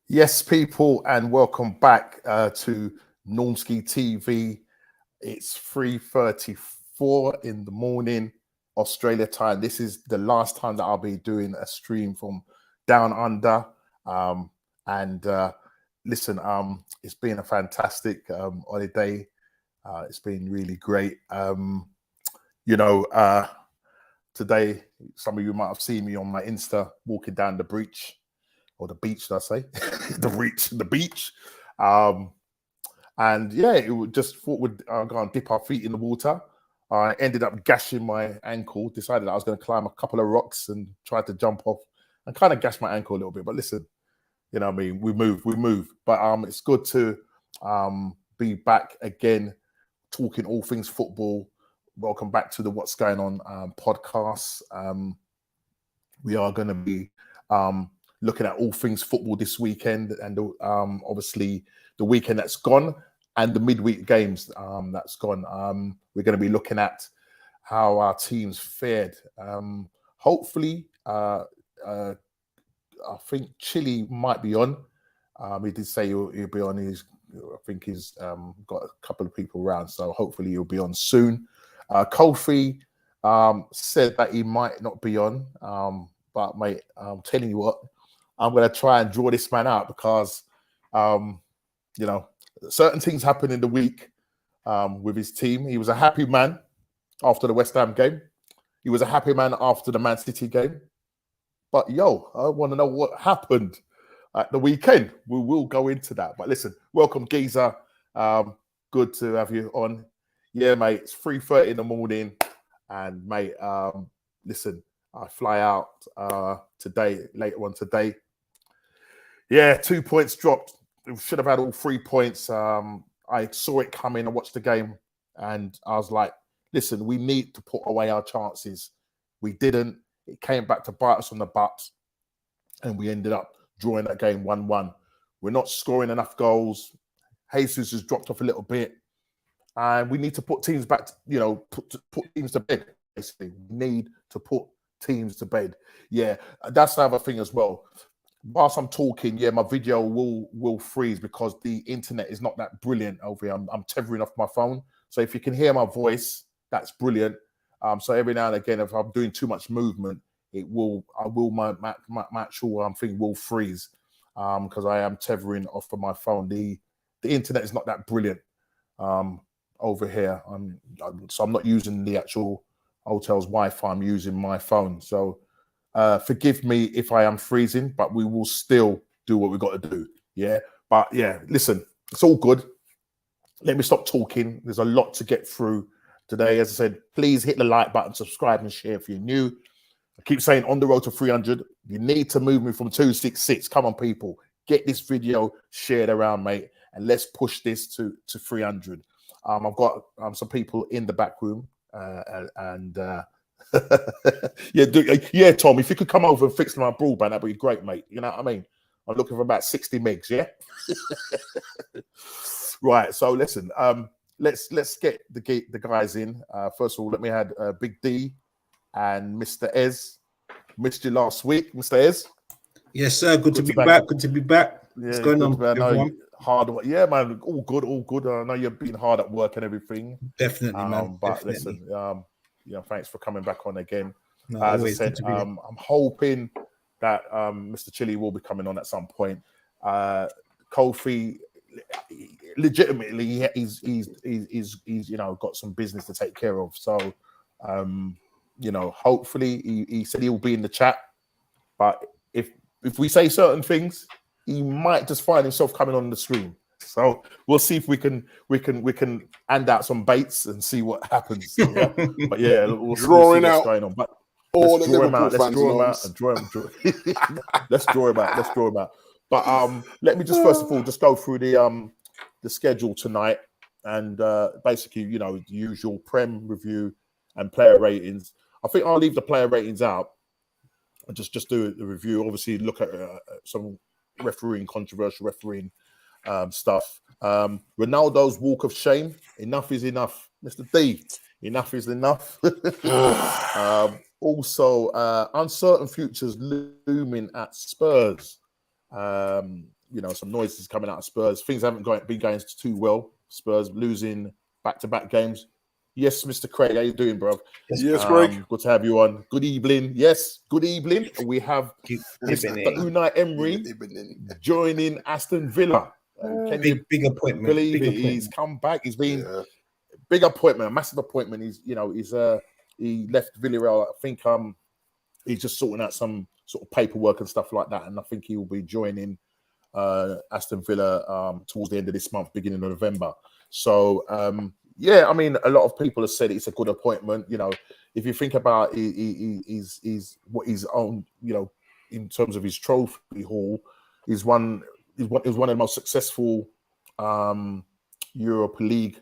Yes, people, and welcome back to Normski TV. It's 3:34 in the morning, Australia time. This is the last time that I'll be doing a stream from down under. Listen, it's been a fantastic holiday. It's been really great. Today, some of you might have seen me on my Insta walking down the beach. Or the beach, should I say? the beach. And yeah, it would just thought we'd go and dip our feet in the water. I ended up gashing my ankle, decided I was going to climb a couple of rocks and try to jump off and kind of gash my ankle a little bit. But listen, you know what I mean? We move. But it's good to be back again, talking all things football. Welcome back to the What's Going On podcast. We are going to be looking at all things football this weekend, and obviously the weekend that's gone and the midweek games that's gone. We're going to be looking at how our teams fared. Hopefully, I think Chile might be on. He did say he'll be on. I think he's got a couple of people around, so hopefully he'll be on soon. Kofi said that he might not be on, but mate, I'm telling you what, I'm going to try and draw this man out because, certain things happen in the week with his team. He was a happy man after the West Ham game. He was a happy man after the Man City game. But, I want to know what happened at the weekend. We will go into that. But listen, welcome, Geezer. Good to have you on. Yeah, mate, it's 3:30 in the morning. And, mate, listen, I fly out later on today. Yeah, 2 points dropped. We should have had all 3 points. I saw it coming. I watched the game and I was like, listen, we need to put away our chances. We didn't. It came back to bite us on the butt and we ended up drawing that game 1-1. We're not scoring enough goals. Jesus has dropped off a little bit. And we need to put teams back, put teams to bed, basically. We need to put teams to bed. Yeah, that's the other thing as well. Whilst I'm talking, my video will freeze because the internet is not that brilliant over here. I'm tethering off my phone. So if you can hear my voice, that's brilliant. So every now and again, if I'm doing too much movement, my actual thing will freeze because I am tethering off of my phone. The internet is not that brilliant over here. So I'm not using the actual hotel's Wi-Fi. I'm using my phone. So forgive me if I am freezing, but we will still do what we got to do. Yeah. But yeah, listen, it's all good. Let me stop talking. There's a lot to get through today. As I said, please hit the like button, subscribe and share if you're new. I keep saying on the road to 300, you need to move me from 266. Come on, people. Get this video shared around, mate, and let's push this to 300. I've got some people in the back room Tom, if you could come over and fix my broadband, that'd be great, mate. You know what I mean? I'm looking for about 60 megs, yeah? Right, so listen, let's get the guys in. First of all, let me add Big D and Mr. Ez. Missed you last week, Mr. Ez. Yes, sir. Good to be back. Good to be back. Yeah, what's going on, everyone? Hard work. Yeah, man. All good. I know you've been hard at work and everything. Definitely, man. But definitely. Listen, thanks for coming back on again. No, as I said, I'm hoping that Mr. Chile will be coming on at some point. Kofi, legitimately, he's got some business to take care of. So, hopefully, he said he will be in the chat. But if we say certain things, he might just find himself coming on the screen. So we'll see if we can hand out some baits and see what happens. Yeah? But yeah, we'll see what's going on. But all the Liverpool fans and draw him out. Let's draw him out. But let me just first of all just go through the schedule tonight and basically, the usual Prem review and player ratings. I think I'll leave the player ratings out and just do the review. Obviously, look at some controversial refereeing stuff. Ronaldo's walk of shame. Enough is enough, Mr. D. Enough is enough. Also, uncertain futures looming at Spurs. Some noises coming out of Spurs. Things haven't been going too well. Spurs losing back-to-back games. Yes, Mr. Craig, how you doing, bro? Yes, Craig. Good to have you on. Good evening. Yes, good evening. We have Mr. Unai Emery joining Aston Villa. Big appointment. Believe it, he's come back. He's been big appointment, a massive appointment. He left Villarreal. I think he's just sorting out some sort of paperwork and stuff like that, and I think he will be joining Aston Villa towards the end of this month, beginning of November. So I mean, a lot of people have said it's a good appointment. If you think about he's what he's owned, in terms of his trophy haul, is one of the most successful Europa League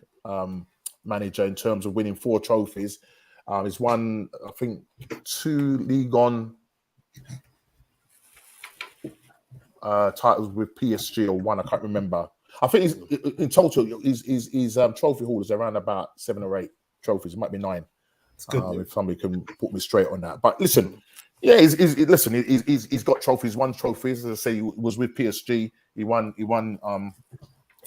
manager in terms of winning 4 trophies. He's won, I think, 2 League On titles with PSG, or 1, I can't remember. I think in total, his trophy haul is around about 7 or 8 trophies. It might be 9. It's good. If somebody can put me straight on that. But listen, he's got trophies. 1 trophies. As I say, he was with PSG. He won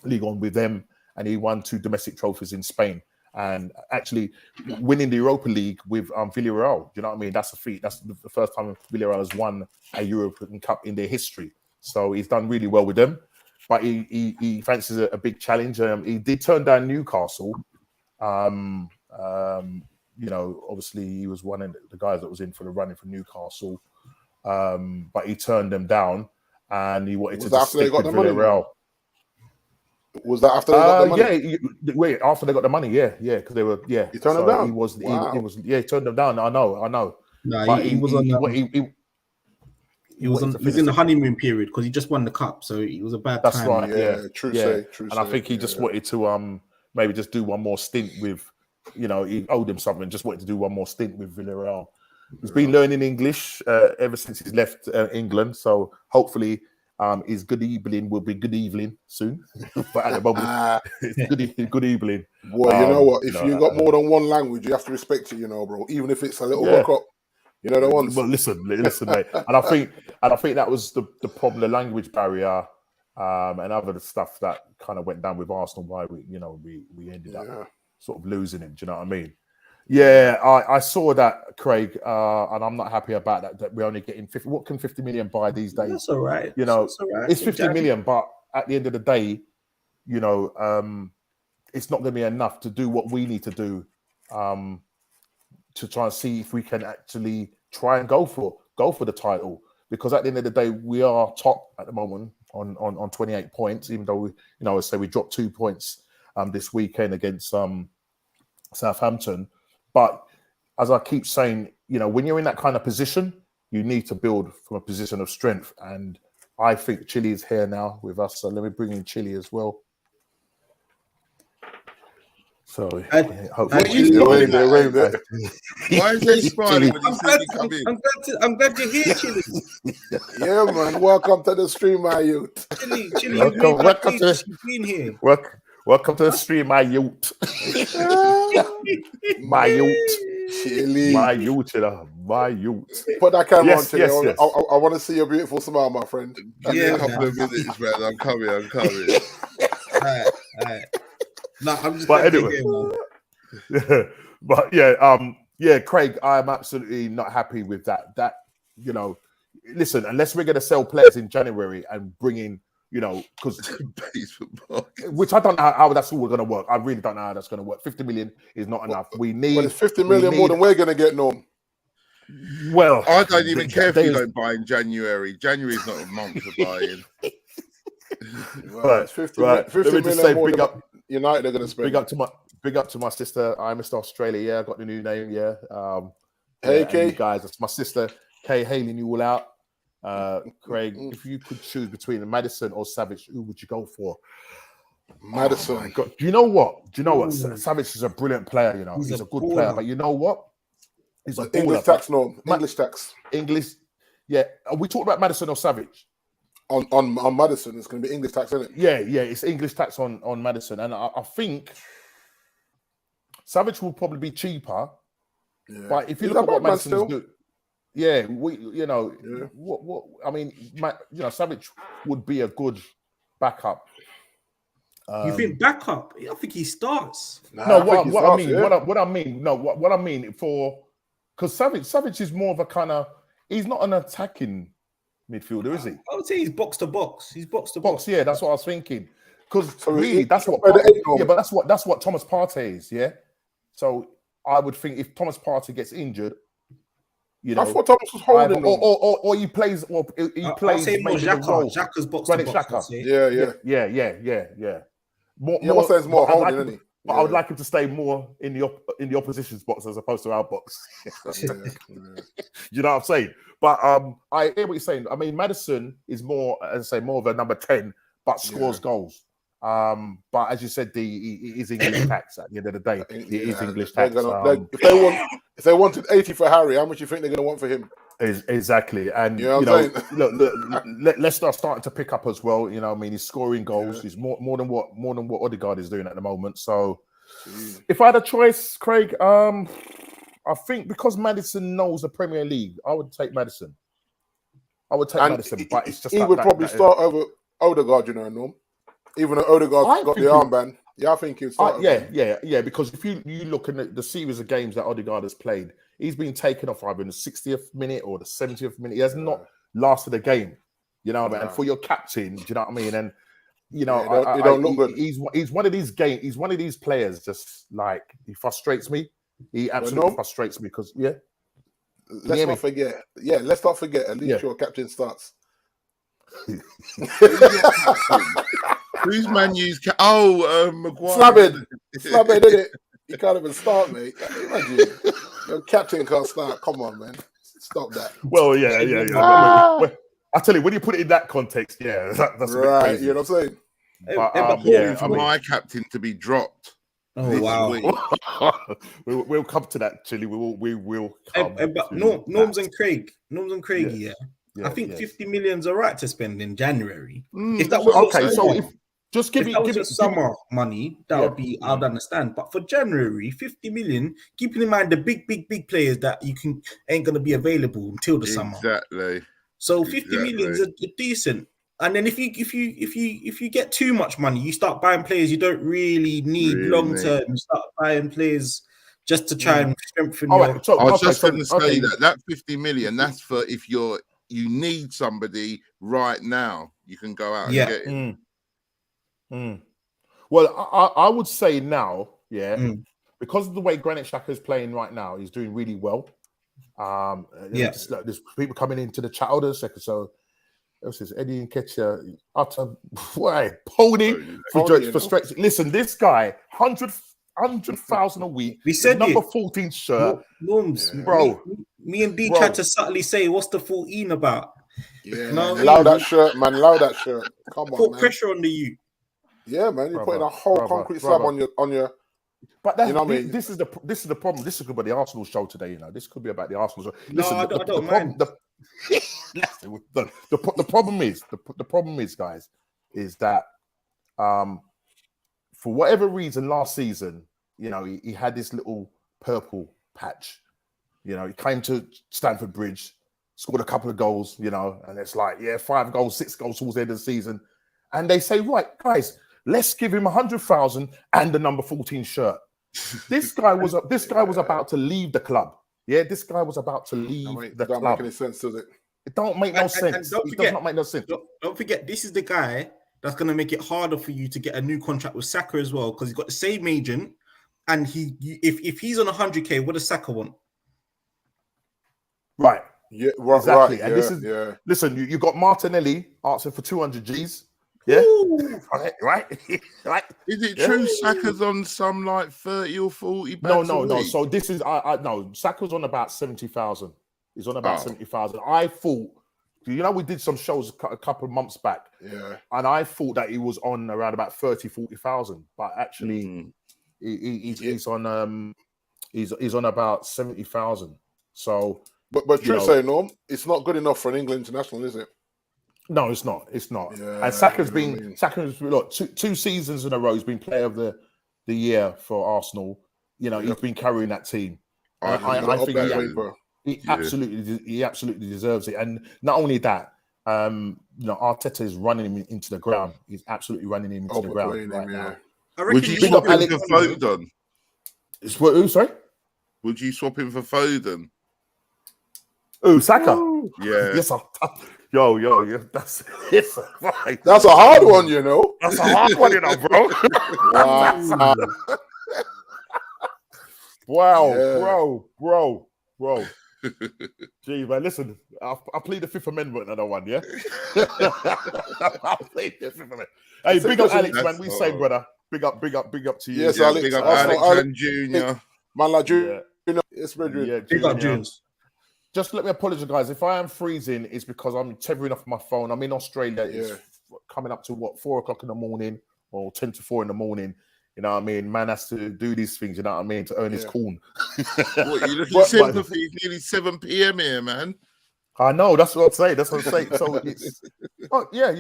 League On with them, and he won 2 domestic trophies in Spain. And actually winning the Europa League with Villarreal, you know what I mean? That's a feat. That's the first time Villarreal has won a European Cup in their history. So he's done really well with them. But he fancies a big challenge. He did turn down Newcastle. Obviously he was one of the guys that was in for the running for Newcastle. But he turned them down, and he wanted to just stick with Villarreal. Was that after they got the money? After they got the money, because they were, He turned them down. He turned them down. I know. No, he was on. He was in the honeymoon period because he just won the cup, so it was a bad time. That's right. Yeah, true. And I think he just wanted to maybe just do one more stint with, he owed him something. Just wanted to do one more stint with Villarreal. He's been learning English ever since he's left England, so hopefully his good evening will be good evening soon. But at the moment, it's good evening. Well, you know what? If you got more than one language, you have to respect it, bro. Even if it's a little hook up. The ones. Well, listen, mate. And I think that was the problem, the language barrier, and other stuff that kind of went down with Arsenal. Why we ended up sort of losing him. Do you know what I mean? Yeah, I saw that, Craig, and I'm not happy about that. That we're only getting 50. What can 50 million buy these days? That's all right. It's 50 million, but at the end of the day, it's not going to be enough to do what we need to do. To try and see if we can actually try and go for the title, because at the end of the day we are top at the moment on 28 points, even though we dropped 2 points this weekend against Southampton. But as I keep saying, when you're in that kind of position, you need to build from a position of strength, and I think Chile is here now with us, so let me bring in Chile as well. So hopefully, why is they smiling when you see me come in? I'm glad you're here, Chile. Yeah, man. Welcome to the stream, my youth. Chile, welcome to being here. Welcome to the stream, my youth. My youth. Chile. My youth. Put that camera on, Chile. Yes. I want to see your beautiful smile, my friend. Give me a couple of minutes, man. I'm coming. All right. No, I'm just. But anyway, Craig, I'm absolutely not happy with that. Listen, unless we're going to sell players in January and bring in, because which I don't know how that's all going to work. I really don't know how that's going to work. 50 million is not enough. We need. Well, it's 50 million more than we're going to get, Norm. Well, I don't even care if you don't buy in January. January is not a month for buying. Well, it's 50 million more than United are going to spend. Big up to my sister. I Mr. Australia. Yeah, I got the new name. Yeah. Hey, Kay. Guys, that's my sister Kay hailing you all out. Craig, if you could choose between Maddison or Savage, who would you go for? Maddison. Oh my God. Do you know what? Savage is a brilliant player. He's a good player. But you know what? He's a English baller, tax, no. English tax. English, yeah. Are we talking about Maddison or Savage? On Maddison, it's going to be English tax, isn't it? Yeah, it's English tax on Maddison, and I think Savage will probably be cheaper. Yeah. But if you look at what Maddison is doing, what I mean, Savage would be a good backup. You think backup? I think he starts. What I mean because Savage is more of a kind of, he's not an attacking midfielder, is he? I would say he's box to box. He's box to box. Yeah, that's what I was thinking. Because really, that's what Thomas Partey is. Yeah. So I would think if Thomas Partey gets injured, I thought Thomas was holding him. Or he plays. Or he plays. I'll say more Xhaka. Xhaka's box to box. Yeah. More says more holding, isn't he? But I would like him to stay more in the opposition's box as opposed to our box. You know what I'm saying? But I hear what you're saying. I mean, Maddison is more, as I say, more of a number 10, but scores goals. But as you said, he is English tax at the end of the day. He is English tax. If they wanted 80 for Harry, how much do you think they're going to want for him? Exactly. And look, Leicester's starting to pick up as well. You know, I mean, he's scoring goals. He's more than what Odegaard is doing at the moment. So, if I had a choice, Craig, I think because Maddison knows the Premier League, I would take Maddison. Maddison, but it's just he would probably start over Odegaard, Norm. Even though Odegaard's got the armband, I think he'll start. Yeah. Because if you look at the series of games that Odegaard has played, he's been taken off either in the 60th minute or the 70th minute. He has not lasted a game, And for your captain, do you know what I mean? And you don't look good. He's one of these He's one of these players. Just like, he frustrates me. He absolutely frustrates me because Let's not forget. Yeah, let's not forget. At least your captain starts. Who's Man U's Maguire? Slabbing, did it? You can't even start, mate. Imagine your captain can't start. Come on, man. Stop that. Well, yeah. I tell you, when you put it in that context, that's right. Crazy. You know what I'm saying? For my captain to be dropped. Oh wow! we'll come to that, Chili. We will. But Norms and Craig. I think 50 million's all right to spend in January. If that was okay, so if just give it summer money, that would be, I'd understand. But for January, 50 million, keeping in mind the big players that ain't gonna be available until the summer. Exactly. So 50 million's a decent. And then if you get too much money, you start buying players you don't really need long term. You start buying players just to try and strengthen your. Right, so, I was just going to say that 50 million, that's for if you need somebody right now, you can go out and get him. Well, I would say now, because of the way Granit Xhaka is playing right now, he's doing really well. There's people coming into the chat. Hold on a second. So, this is Eddie Nketiah utter pony for stretch. Listen, this guy, 100,000 a week. We said number 14 shirt. Norms, bro. Me and D tried to subtly say, what's the 14 about? Yeah, allow that shirt, man. Allow that shirt. Come on, put pressure on the youth. Yeah, man. You're putting a whole concrete slab on your. But that's, this is the problem. This is about the Arsenal show today. This could be about the Arsenal show. Listen, I don't mind. The problem is, guys, is that for whatever reason last season, he had this little purple patch. He came to Stamford Bridge, scored a couple of goals, and it's like, 5 goals, 6 goals towards the end of the season. And they say, right, guys, let's give him 100,000 and the number 14 shirt. This guy was about to leave the club. Yeah, this guy was about to leave the club. Don't make any sense, does it? It don't make no sense. It does not make no sense. Don't forget, this is the guy that's going to make it harder for you to get a new contract with Saka as well, because he's got the same agent, and if he's on 100k, what does Saka want? Right. Yeah. Right. Exactly. Right. And this is listen. You got Martinelli asking for 200 G's. Yeah. Right. Is it true Saka's on some like 30 or 40? No. So this is no. Saka's on about 70,000. He's on about 70,000. I thought, we did some shows a couple of months back. Yeah. And I thought that he was on around about 30, 40,000, but actually he's on about 70,000. So, but true say, Norm, it's not good enough for an England international, is it? No, it's not. It's not. Yeah, And Saka's you know been what I mean? Saka's look, two seasons in a row. He's been player of the year for Arsenal. You know, he's been carrying that team. And I think he absolutely deserves it. And not only that, you know, Arteta is running him into the ground. He's absolutely running him into the ground right now. Would you swap him for Foden? Who? Sorry. Would you swap him for Foden? Oh, Saka. Yeah. Yes, yo, that's right. That's a hard one, you know. That's a hard one, you know, bro. Wow, yeah. bro. Gee, man, listen, I plead the Fifth Amendment on that one, yeah? I plead the Fifth Amendment. Hey, big up Alex, man. We say, brother. Big up to you. Yes, Alex. Big up Alex and Junior. Man, like Junior. It's very yeah, big up Junes. Just let me apologize, guys. If I am freezing, it's because I'm tethering off my phone. I'm in Australia. Yeah. It's coming up to 4 o'clock in the morning or 10 to 4 in the morning. You know what I mean? Man has to do these things, you know what I mean, to earn his corn. What, you looking sympathy? It's nearly 7 p.m. here, man. I know, that's what I'm saying. So it's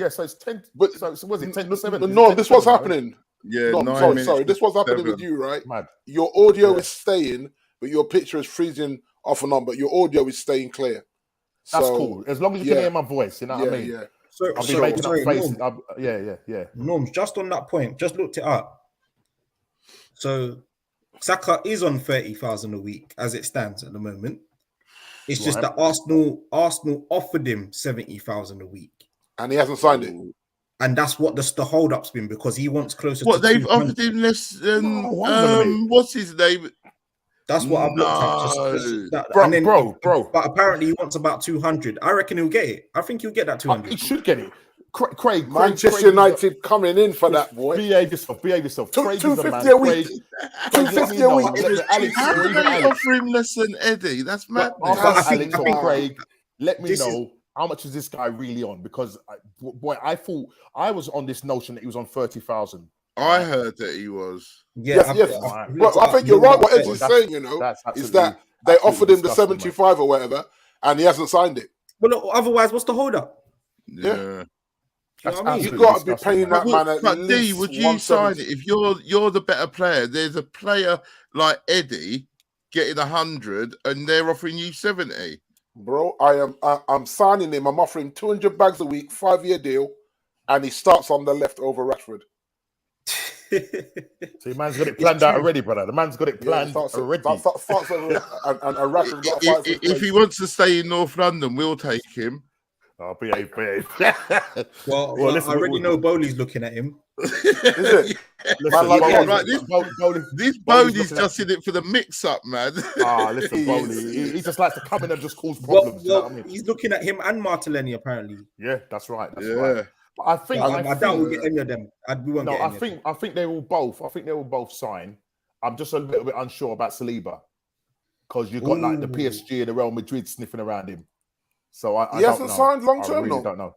so it's 10. But so was it 10 to 7? But no, this was happening. Yeah, no, sorry. This was happening with you, right? Mad. Your audio is staying, but your picture is freezing off and on, but your audio is staying clear. That's cool. As long as you can hear my voice, you know what I mean? Yeah. So, I'll be making up faces. Yeah. Norms, just on that point, just looked it up. So Saka is on 30,000 a week as it stands at the moment. It's just that Arsenal offered him 70,000 a week, and he hasn't signed it. And that's what the hold-up's been, because he wants closer. What, they've offered him less than what's his name? That's what I've looked at. Bro. But apparently he wants about 200. I reckon he'll get it. I think he'll get that 200. He should get it. Craig, Manchester United coming in for that, boy. Behave yourself. 250 a week. 250 a week. How can they offer him less than Eddie? That's madness. Alex or Craig, let me know how much is this guy really on? Because I thought I was on this notion that he was on 30,000. I heard that he was. Yes. Well, I think you're right. What Edge is saying, you know, is that they offered him the 75 or whatever, and he hasn't signed it. Well, look, otherwise, what's the hold up? Yeah. You've got to be paying that man at least. D, would you sign it if you're the better player? There's a player like Eddie getting 100, and they're offering you 70. Bro, I'm signing him. I'm offering 200 bags a week, 5-year deal, and he starts on the left over Rashford. So the man's got it planned out already, brother. The man's got it planned already. If he wants to stay in North London, we'll take him. Oh, behave. well, listen, I already know Bowley's looking at him. Is it? This Bowley's just in it for the mix-up, man. Listen, Bowley. He just likes to come in and just cause problems. Well, you know what I mean? He's looking at him and Martinelli, apparently. Yeah, that's right. Right. But I doubt we'll get any of them. We won't get any of them. I think they will both. I think they will both sign. I'm just a little bit unsure about Saliba, because you've got like the PSG and the Real Madrid sniffing around him. So I he hasn't signed long term. I really don't know.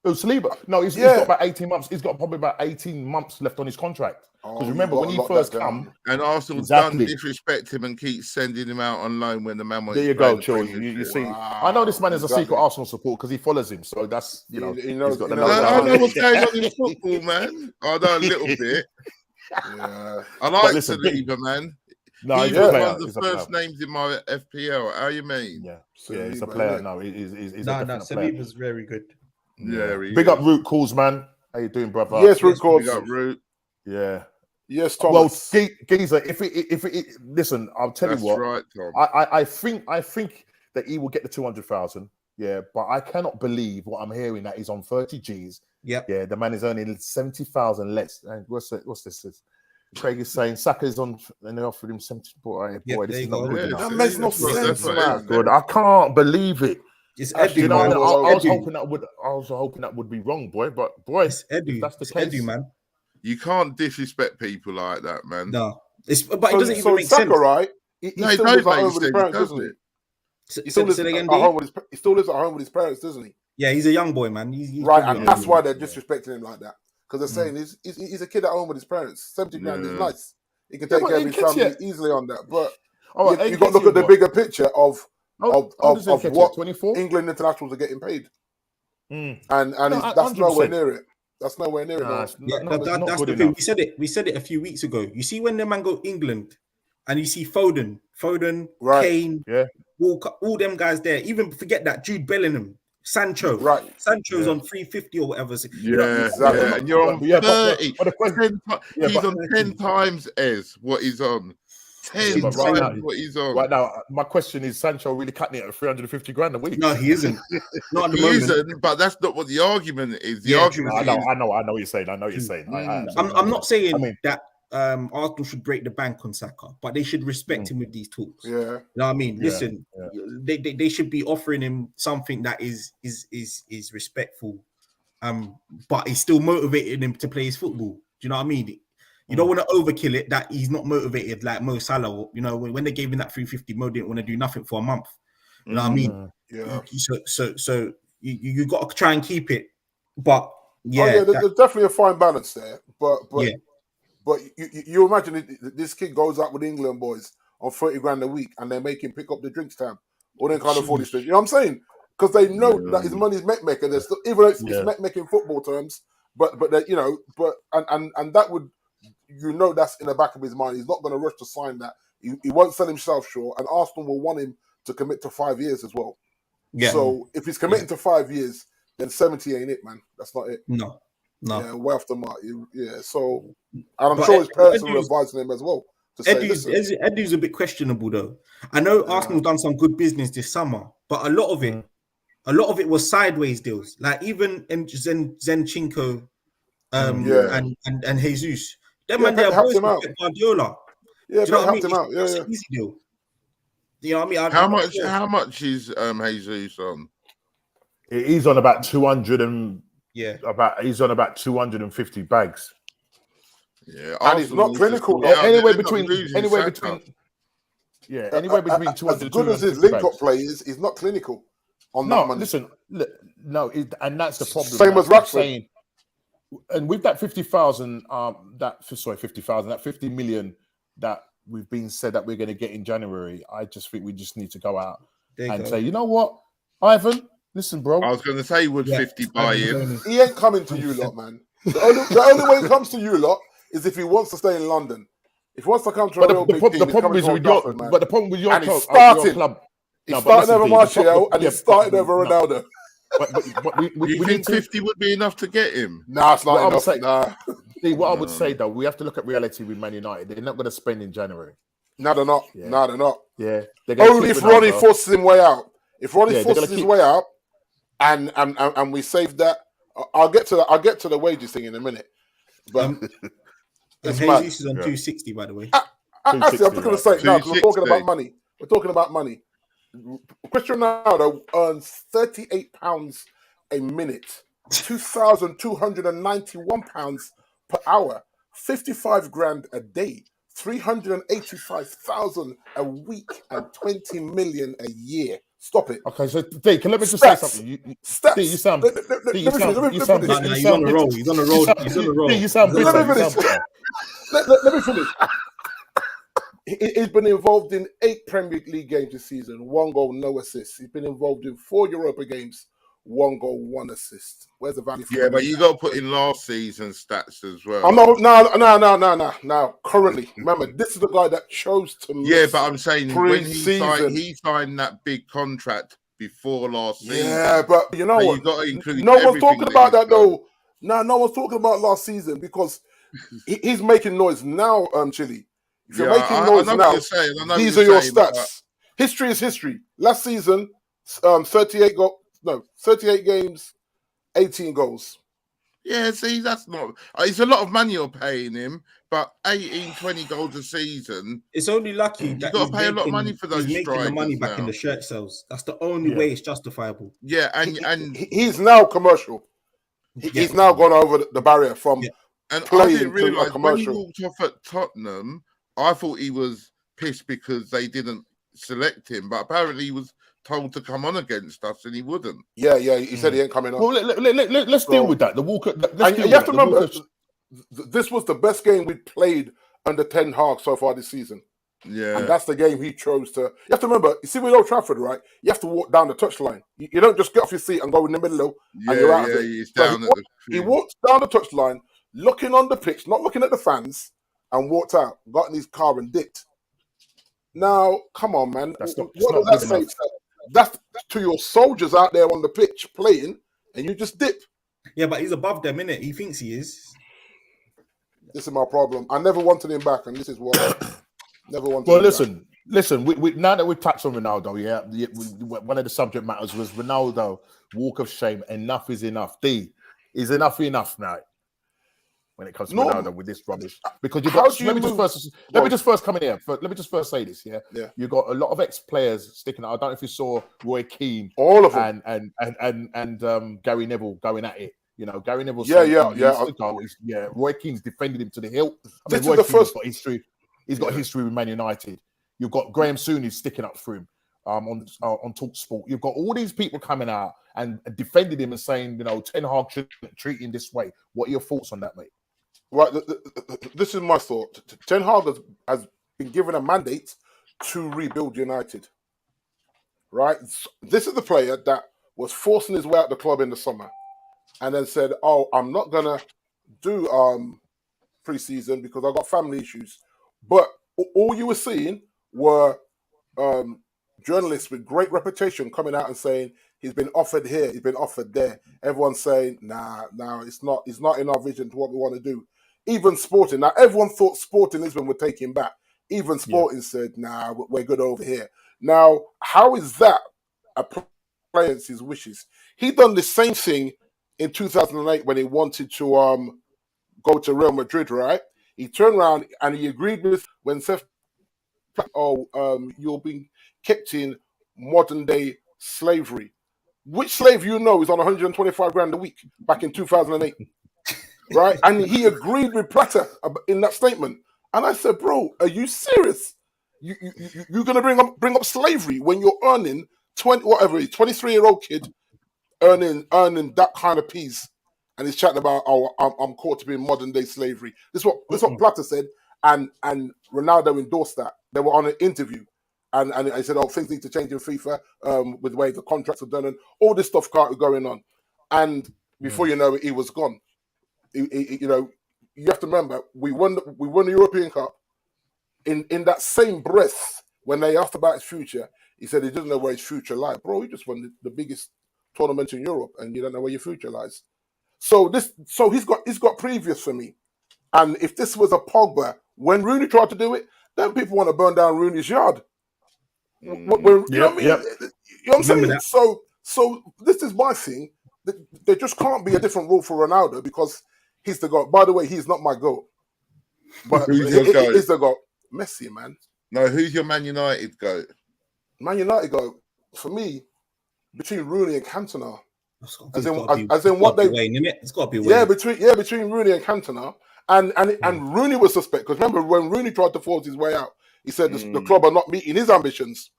Oh, Saliba. No, he's got about 18 months. He's got probably about 18 months left on his contract. Because remember when he first come, and Arsenal don't disrespect him and keep sending him out on loan when the man was. There you go, Chill. You see, I know this man is a secret Arsenal support because he follows him. So that's he's got the. I know what's going on in football, man. I know a little bit. Yeah, I like Saliba, man. No, he's one of the first names in my FPL. How you mean? Yeah, he's a player. No, he's Saliba's very good. Yeah, big up Root Calls, man. How you doing, brother? Yes, Root Calls. Big up Root. Yeah. Yes, Thomas. Well, Geezer, if it listen, I'll tell you what. Right, Tom. I think that he will get the 200,000. Yeah, but I cannot believe what I'm hearing that he's on 30 G's. Yep. Yeah, the man is earning 70,000 less. And what's this? Craig is saying Saka's on, and they offered him 70. Boy, this is not good enough. That makes no sense, man. Good. I can't believe it. It's Eddie, you know, I was hoping that would be wrong, boy. But boy, it's Eddie. That's the case, Eddie, man. You can't disrespect people like that, man. No, but it doesn't even make sense, right? He still lives at home with his parents, doesn't he? He still lives at home with his parents, doesn't he? Yeah, he's a young boy, man. He's right, and that's why they're disrespecting him like that. Because they're saying he's a kid at home with his parents. 70 grand is nice. He can take care of his family easily on that. But You've got to look at the bigger picture of what 24? England internationals are getting paid. Mm. And that's 100%. Nowhere near it. That's nowhere near it. That's the thing. We said it a few weeks ago. You see when the man go England and you see Foden, Kane, Walker, all them guys there. Even forget that Jude Bellingham, Sancho. Right. Sancho's on 350 or whatever. Exactly. And you're on 30. He's on 10 times as what he's on. 10 times what he's on. Right now, my question is, Sancho really cutting it at 350 grand a week? No, he isn't. Not at the he moment. Isn't, but that's not what the argument is. The argument is... I know what you're saying. I'm not saying that Arsenal should break the bank on Saka, but they should respect him with these talks. Yeah. You know what I mean? Listen, they should be offering him something that is respectful, but he's still motivating him to play his football. Do you know what I mean? You don't want to overkill it that he's not motivated like Mo Salah. You know, when they gave him that 350, Mo didn't want to do nothing for a month. You know what I mean? Yeah. So you got to try and keep it, but there's definitely a fine balance there. But you imagine this kid goes out with England boys on 30 grand a week, and they make him pick up the drinks tab, or then kind of all these things. You know what I'm saying? Because they know that his money's Mekmek, and even though it's Mekmek in football terms, but that would. That's in the back of his mind. He's not going to rush to sign that. He won't sell himself short, and Arsenal will want him to commit to 5 years as well. Yeah. So if he's committing to 5 years, then 70 ain't it, man. That's not it. No. Yeah, way off the mark. Yeah. So, and I'm sure his parents are advising him as well. Edu's a bit questionable though. I know Arsenal's done some good business this summer, but a lot of it was sideways deals. Like even Zinchenko, and Jesus. Them man, they're boys with Guardiola. Yeah, helped him out. It's an easy deal. You know what I mean? How much is Jesus on? He's on about 200 and he's on about 250 bags. Yeah, and he's not clinical. Anywhere between 200. As good as his link-up play is, he's not clinical on that money. Listen, and that's the problem. Same as Rashford. And with that 50,000, that 50 million that we've been said that we're going to get in January, I just think we just need to go out and say, you know what, Ivan, listen, bro. I was going to say, would 50 buy him? He ain't coming to you lot, man. The only way he comes to you lot is if he wants to stay in London. If he wants to come to a real big team, the problem is with your club. He started over Martial and he started over Ronaldo. But you think 50 would be enough to get him? Nah, it's not enough. What I would say though, we have to look at reality with Man United. They're not going to spend in January. No, they're not. Yeah. No, they're not. Yeah. Only if Ronnie forces him way out. If Ronnie forces his way out, and we save that, I'll get to the wages thing in a minute. But Jesus is on 260, by the way. Actually, I'm just going to say now because we're talking about money. We're talking about money. Cristiano Ronaldo earns £38 a minute, £2,291 per hour, 55 grand a day, 385,000 a week, and 20 million a year. Stop it. Okay, so Dave, let me just say something. You sound. He's on a roll. You sound busy. Let me finish. He's been involved in 8 Premier League games this season, 1 goal, no assists. He's been involved in 4 Europa games, 1 goal, 1 assist. Where's the value? Yeah, but you got to put in last season's stats as well. No. Currently, remember, this is the guy that chose to miss. Yeah, but I'm saying when he signed that big contract before last season. Yeah, but you know what? You got to include. No one's talking about that though. No one's talking about last season because he's making noise now, Chile. If you're making noise now, these are your stats. History is history. Last season, 38 games, 18 goals. Yeah, see, that's not... It's a lot of money you're paying him, but 18, 20 goals a season... It's only lucky that you've got to pay a lot of money for those strikers. He's making the money back in the shirt sales. That's the only way it's justifiable. Yeah, and he's now commercial. He's now gone over the barrier from and playing I didn't realise to when he walked off at Tottenham, I thought he was pissed because they didn't select him, but apparently he was told to come on against us and he wouldn't. Yeah, he said he ain't coming on. Well, let's deal with that. The Walker. You have to remember, this was the best game we played under Ten Hag so far this season. Yeah. And that's the game he chose to. You have to remember, you see with Old Trafford, right? You have to walk down the touchline. You don't just get off your seat and go in the middle and you're out of it. He's down He walked down the touchline, looking on the pitch, not looking at the fans, and walked out, got in his car and dipped. Now, come on, man. What does that say? That's to your soldiers out there on the pitch playing, and you just dip. Yeah, but he's above them, innit? He thinks he is. This is my problem. I never wanted him back, and this is what. Never wanted. Well, listen. We now that we've touched on Ronaldo, one of the subject matters was Ronaldo. Walk of shame. Enough is enough. Is enough now? When it comes to Ronaldo with this rubbish, because you've got. Let me just first come in here. Let me just first say this. Yeah. You've got a lot of ex-players sticking out. I don't know if you saw Roy Keane, all of them, and Gary Neville going at it. You know, Gary Neville. Roy Keane's defended him to the hilt. I mean, Roy Keane's got history. He's got history with Man United. You've got Graham Souness sticking up for him on TalkSport. You've got all these people coming out and defending him and saying, Ten Hag shouldn't treat him this way. What are your thoughts on that, mate? Right, this is my thought. Ten Hag has been given a mandate to rebuild United. Right, this is the player that was forcing his way out the club in the summer, and then said, "Oh, I'm not gonna do pre-season because I got family issues." But all you were seeing were journalists with great reputation coming out and saying he's been offered here, he's been offered there. Everyone's saying, "Nah, it's not in our vision to what we want to do." Even Sporting. Now, everyone thought Sporting Lisbon would take him back. Even Sporting said, "Nah, we're good over here." Now, how is that a player's wishes? He done the same thing in 2008 when he wanted to go to Real Madrid, right? He turned around and he agreed with when Seth, you're being kept in modern day slavery. Which slave is on 125 grand a week back in 2008? Right, and he agreed with Plata in that statement, and I said, "Bro, are you serious? You're gonna bring up slavery when you're earning 23-year-old kid earning that kind of piece?" And he's chatting about, I'm caught to be in modern day slavery. This is what Plata said, and Ronaldo endorsed that. They were on an interview, and I said, "Oh, things need to change in FIFA with the way the contracts are done and all this stuff going on." And before you know it, he was gone. You have to remember, we won the European Cup. In that same breath, when they asked about his future, he said he doesn't know where his future lies. Bro, you just won the biggest tournament in Europe, and you don't know where your future lies. So he's got previous for me. And if this was a Pogba, when Rooney tried to do it, then people want to burn down Rooney's yard. You know what I mean? You know what I'm saying? So this is my thing. There just can't be a different rule for Ronaldo because he's the GOAT. By the way, he's not my GOAT. But who's your GOAT? He's the GOAT. Messi, man. No, who's your Man United GOAT? Man United GOAT, for me, between Rooney and Cantona. It's got to be Wayne. Between Rooney and Cantona. And Rooney was suspect. Because remember, when Rooney tried to force his way out, he said the club are not meeting his ambitions.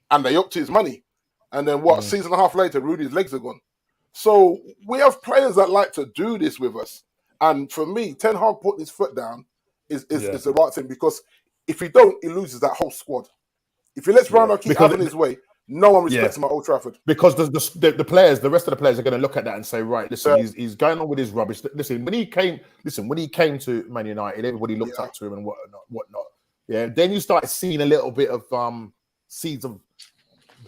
And they upped his money. And then a season and a half later, Rooney's legs are gone. So we have players that like to do this with us. And for me, Ten Hag putting his foot down is the right thing, because if he don't, he loses that whole squad. If he lets Ronaldo keep having his way, no one respects him at Old Trafford. Because the rest of the players are going to look at that and say, right, listen, he's going on with his rubbish. Listen, when he came to Man United, everybody looked up to him and whatnot. Yeah, then you started seeing a little bit of seeds of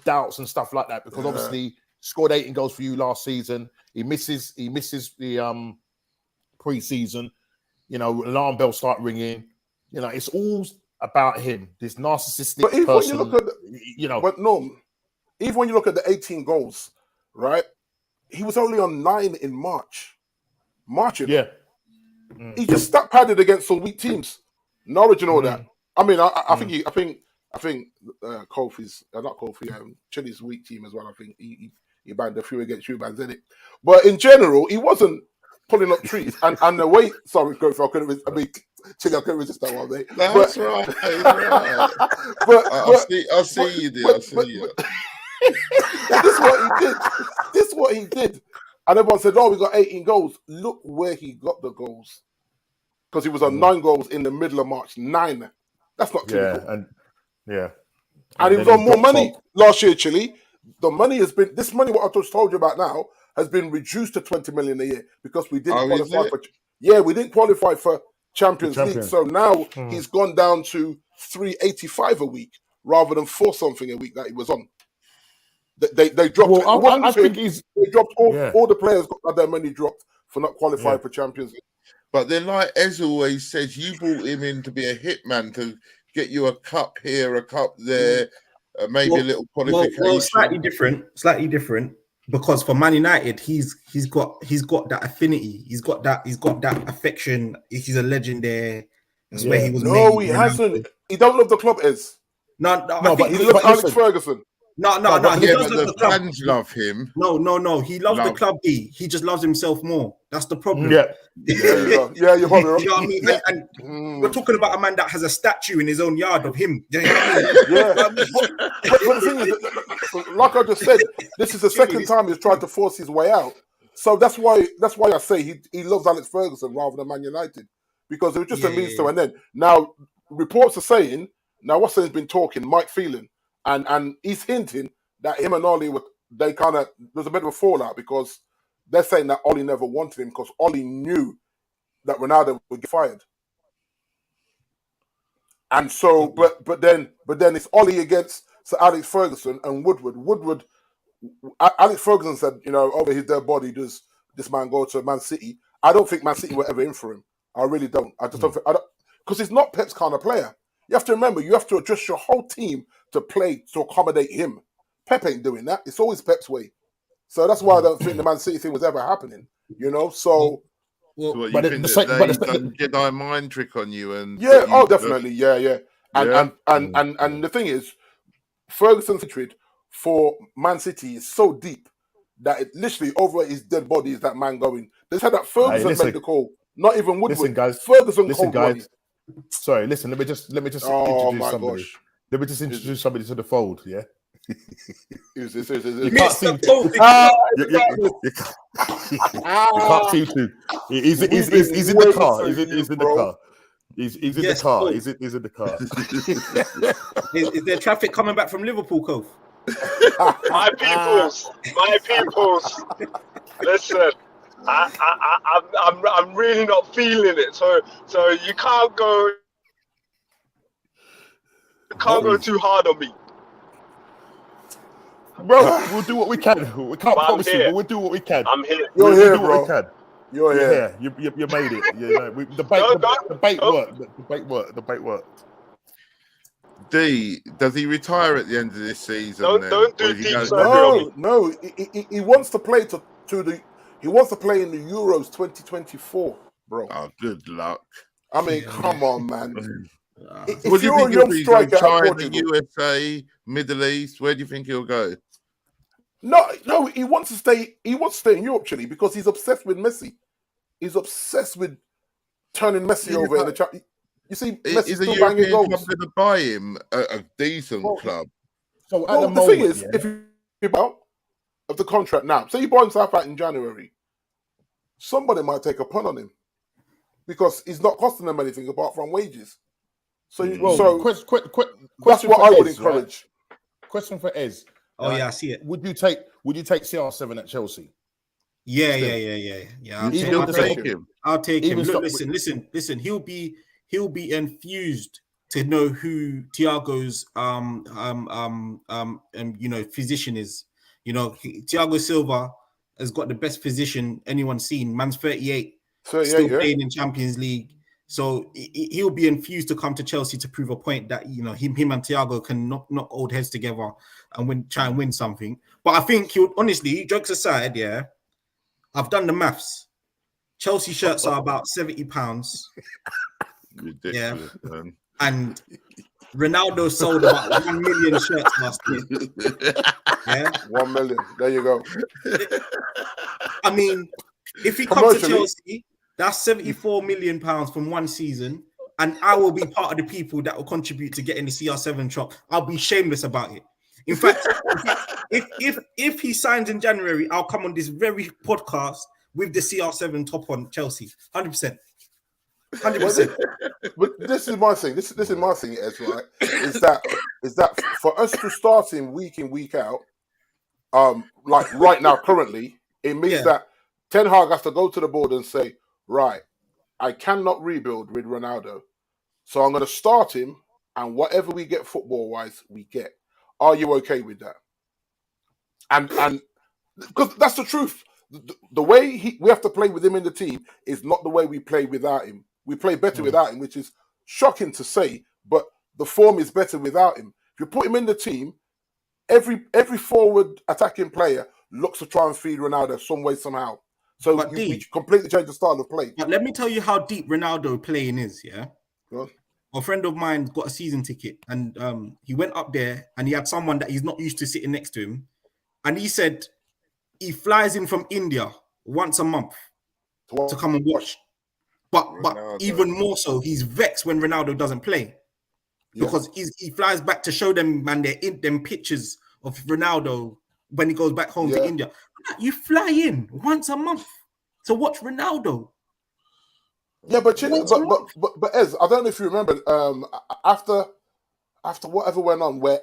doubts and stuff like that, because obviously scored 18 goals for you last season. He misses the pre-season. Alarm bells start ringing. It's all about him. This narcissistic person. When you look at but no, even when you look at the 18 goals, right? He was only on 9 in March. He just stuck padded against some weak teams, Norwich and all that. I mean, I think Kofi's not Kofi. Chile's weak team as well. I think he banned a few against Cubans, didn't it? But in general, he wasn't pulling up trees. And the way, sorry, Kofi, I couldn't resist that one, mate. That's right. But I'll see you there. This is what he did. And everyone said, "Oh, we got 18 goals." Look where he got the goals. Because he was on 9 goals in the middle of March. 9. That's not typical. Yeah. And he was on more money last year, Chile. The money has been, this money, what I just told you about now, has been reduced to 20 million a year because we didn't qualify for. Yeah, we didn't qualify for Champions League. So now he's gone down to 385 a week rather than 4 something a week that he was on. They dropped. Well, I think they dropped all the players got their money dropped for not qualifying for Champions League. But then, like Ez always says, you brought him in to be a hitman to get you a cup here, a cup there, maybe a little qualification. Well, slightly different. Because for Man United, he's got that affinity. He's got that affection. He's a legend there. That's where he was. No, he hasn't. He don't love the club, Ez. No, but he loves Alex Ferguson. No. He does love the club. Fans love him. No. He loves the club. He just loves himself more. That's the problem. Yeah, you're probably right. You know what I mean? And we're talking about a man that has a statue in his own yard of him. You know what I mean? But the thing is, like I just said, this is the second time he's tried to force his way out. So that's why I say he loves Alex Ferguson rather than Man United, because it was just a means to an end. Now reports are saying, now Watson's been talking, Mike Phelan, and he's hinting that him and Ollie there's a bit of a fallout because they're saying that Ollie never wanted him because Ollie knew that Ronaldo would get fired. And so, but then it's Ollie against Sir Alex Ferguson and Woodward. Alex Ferguson said, over his dead body, does this man go to Man City? I don't think Man City were ever in for him. I really don't. I just don't think, because he's not Pep's kind of player. You have to remember, you have to adjust your whole team to play to accommodate him. Pep ain't doing that. It's always Pep's way. So that's why I don't think the Man City thing was ever happening. So. Well, you think that they Jedi mind trick on you and definitely, yeah. And the thing is, Ferguson's hatred for Man City is so deep that it literally over his dead body is that man going. They said that Ferguson made the call, not even Woodward. Listen, guys. Ferguson listen, called guys. Sorry, listen. Let me just introduce somebody. Gosh. Let me just introduce somebody to the fold. Yeah. You can't see too. He's in the car. He's in the car. He's in the car. He's in the car. Is there traffic coming back from Liverpool, Cove? My peoples. Listen, I'm really not feeling it. So you can't go too hard on me. Bro, we'll do what we can. We can't promise you, but we'll do what we can. I'm here. You're here, bro. You're here. You made it. The bait worked. D, does he retire at the end of this season? Don't do deep. No. He wants to play he wants to play in the Euros 2024, bro. Oh, good luck. I mean, come on, man. If you're a young striker, China, USA, Middle East, where do you think he'll go? No, he wants to stay. He wants to stay in Europe, Chile, because he's obsessed with Messi. He's obsessed with turning Messi over in the chat. You see, Messi is a European club going to buy him a decent club? So the thing is, if you out of the contract now, say you buy himself out in January, somebody might take a punt on him because he's not costing them anything apart from wages. That's what I would encourage. Right? Question for Ez. Oh yeah, I see it. Would you take CR7 at Chelsea? Yeah. I'll take him. Look, listen. He'll be enthused to know who Thiago's physician is. Thiago Silva has got the best physician anyone's seen. Man's 38, still playing in Champions League. So he'll be enthused to come to Chelsea to prove a point that him and Thiago can knock old heads together and try and win something. But I think honestly, jokes aside, I've done the maths. Chelsea shirts are about £70. Ridiculous, man. And Ronaldo sold about 1 million shirts last year. Yeah, 1 million. There you go. I mean, if he comes to Chelsea, that's £74 million from one season, and I will be part of the people that will contribute to getting the CR7 shop. I'll be shameless about it. In fact, if he signs in January, I'll come on this very podcast with the CR7 top on Chelsea, 100%. 100%. But this is my thing. This is my thing, Ez, right? Is that for us to start him week in, week out, like right now, currently, it means that Ten Hag has to go to the board and say, right, I cannot rebuild with Ronaldo, so I'm going to start him, and whatever we get football-wise, we get. Are you okay with that? And because that's the truth. The way we have to play with him in the team is not the way we play without him. We play better without him, which is shocking to say, but the form is better without him. If you put him in the team, every forward attacking player looks to try and feed Ronaldo some way, somehow. So we completely change the style of play. But let me tell you how deep Ronaldo playing is, yeah? Huh? A friend of mine got a season ticket, and he went up there and he had someone that he's not used to sitting next to him. And he said he flies in from India once a month to come and watch. But even more so, he's vexed when Ronaldo doesn't play. Because he flies back to show them, man, they're in them pictures of Ronaldo when he goes back home to India. You fly in once a month to watch Ronaldo. Yeah, but Ez, I don't know if you remember, after whatever went on, where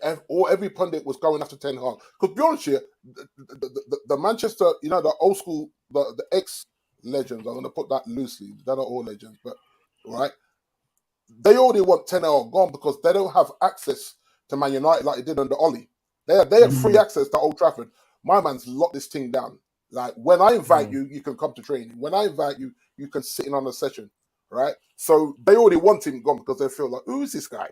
every pundit was going after Ten Hag. Because be honest here, the Manchester, the old school, the ex-legends, I'm going to put that loosely, they're not all legends, but, right? They already want Ten Hag gone because they don't have access to Man United like they did under Ollie. They have free access to Old Trafford. My man's locked this thing down. Like, when I invite you, you can come to training. When I invite you, you can sit in on a session, right? So they already want him gone because they feel like, who is this guy?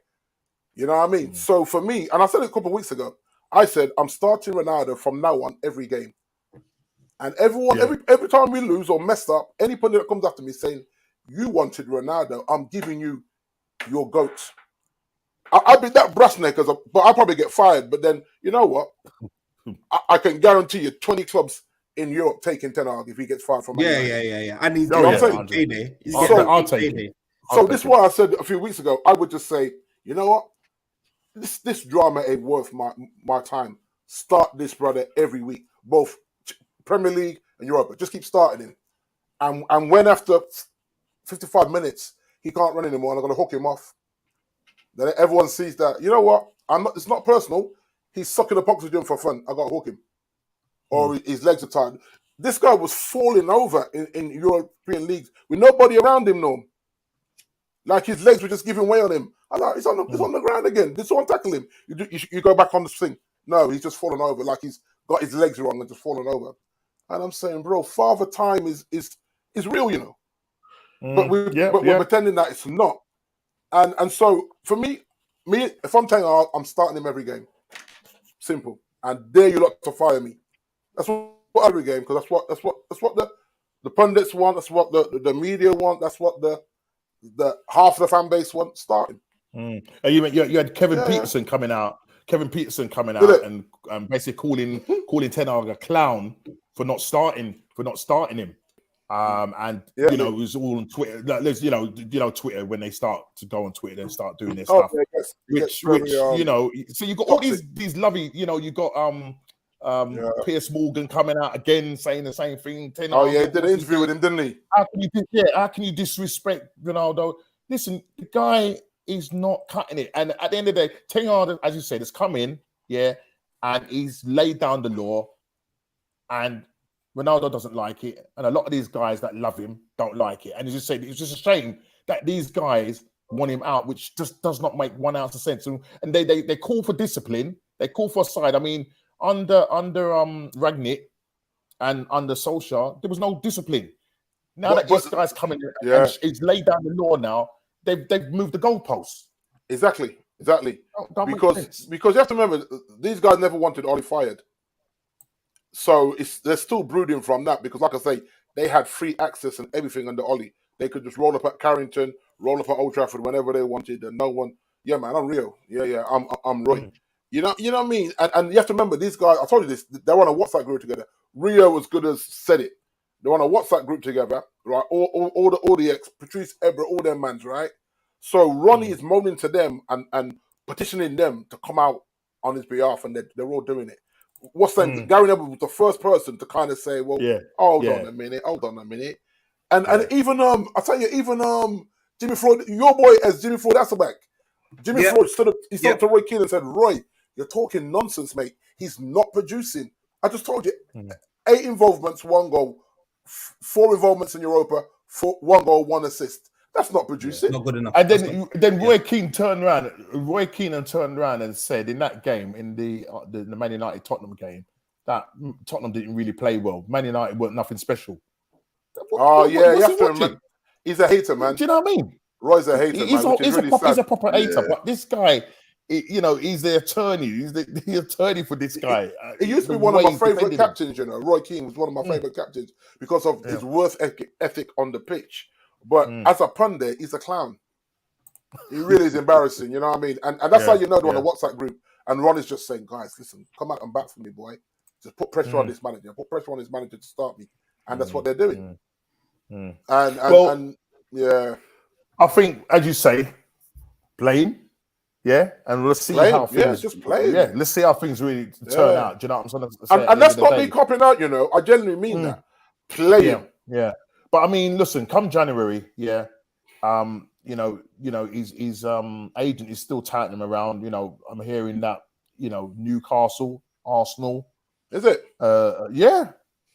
You know what I mean? So for me, and I said it a couple of weeks ago, I said, I'm starting Ronaldo from now on every game. And every time we lose or mess up, anybody that comes after me saying, you wanted Ronaldo, I'm giving you your goat. I'd be that brass neck, but I'll probably get fired. But then, you know what? I can guarantee you 20 clubs in Europe taking Ten Hag if he gets fired from Man United. Yeah. And he's payday. I'll take it. So this is why I said a few weeks ago, I would just say, you know what? This drama ain't worth my time. Start this brother every week, both Premier League and Europa. Just keep starting him. And when after 55 minutes, he can't run anymore, and I'm going to hook him off. Then everyone sees that, you know what? It's not personal. He's sucking up oxygen for fun. I got to hook him. Or his legs are tired. This guy was falling over in European leagues with nobody around him, no. Like his legs were just giving way on him. I'm like, he's on the ground again. Did someone tackle him? You go back on the thing. No, he's just fallen over. Like he's got his legs wrong and just fallen over. And I'm saying, bro, father time is real, you know. But we're pretending that it's not. And so for me, if I'm telling you, I'm starting him every game. Simple. And dare you lot to fire me. That's what every game, because that's what the pundits want. That's what the media want. That's what the half of the fan base want. Starting. You had Kevin Peterson coming out. And basically calling Ten Hag a clown for not starting him. It was all on Twitter. Like, Twitter, when they start to go on Twitter and start doing their stuff, which so you got all these lovely, you got Piers Morgan coming out again saying the same thing. He did an interview with him, didn't he? How can you disrespect Ronaldo? Listen, the guy is not cutting it, and at the end of the day, Ten Hag, as you said, has come in, and he's laid down the law, and Ronaldo doesn't like it, and a lot of these guys that love him don't like it. And it's just a shame that these guys want him out, which just does not make 1 ounce of sense. And they call for discipline, they call for a side. I mean, under Ragnick and under Solskjaer, there was no discipline. Now that this guy's coming and he's laid down the law now, they've moved the goalposts. Exactly. Because you have to remember, these guys never wanted Ollie fired. So they're still brooding from that because, like I say, they had free access and everything under Ollie. They could just roll up at Carrington, roll up at Old Trafford whenever they wanted, and no one. Yeah, man, I'm real. Yeah, I'm Roy. You know what I mean? And you have to remember, these guys. I told you this. They're on a WhatsApp group together. Rio as good as said it. They're on a WhatsApp group together, right? All the ex, Patrice Ebra, all them mans, right? So Ronnie is moaning to them and petitioning them to come out on his behalf, and they're all doing it. What's that? Gary Neville was the first person to kind of say, "Well, hold on a minute," and even I tell you, even Jimmy Floyd, your boy as Jimmy Floyd Hasselback. Jimmy Floyd stood up to Roy Keane and said, Roy, you're talking nonsense, mate. He's not producing. I just told you, 8 involvements, 1 goal, 4 involvements in Europa, 1 goal, 1 assist. That's not producing. Not good enough. And then Roy Keane turned around. Roy Keane turned around and said in that game, in the Man United Tottenham game, that Tottenham didn't really play well. Man United weren't nothing special. You have to remember. He's a hater, man. Do you know what I mean? Roy's a hater, he's a proper hater, Yeah. but this guy, he's the attorney. He's the attorney for this guy. He used to be one of my favourite captains, you know. Roy Keane was one of my favourite captains because of his worth ethic on the pitch. But as a pundit, he's a clown. He really is embarrassing, you know what I mean? And that's how you know they're on the WhatsApp group. And Ron is just saying, guys, listen, come out and back for me, boy. Just put pressure on this manager. Put pressure on his manager to start me. And that's what they're doing. And I think, as you say, playing, and let's see how things. Just playing. Yeah, let's see how things really turn out. Do you know what I'm saying? And that's not me copping out, you know. I genuinely mean that. Playing. Yeah. But I mean, listen, come January, his agent is still touting him around. You know, I'm hearing that, Newcastle, Arsenal. Is it?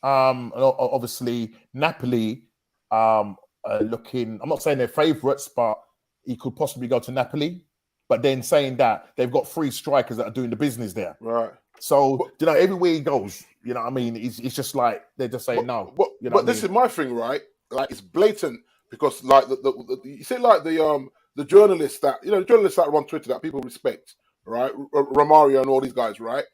Obviously Napoli looking, I'm not saying they're favourites, but he could possibly go to Napoli. But then saying that they've got 3 strikers that are doing the business there. Right. So, everywhere he goes, you know what I mean? It's just like, they're just saying no. But this is my thing, right? Like, it's blatant because, like, you see, like, the journalists that, the journalists that are on Twitter that people respect, right? Romario and all these guys, right?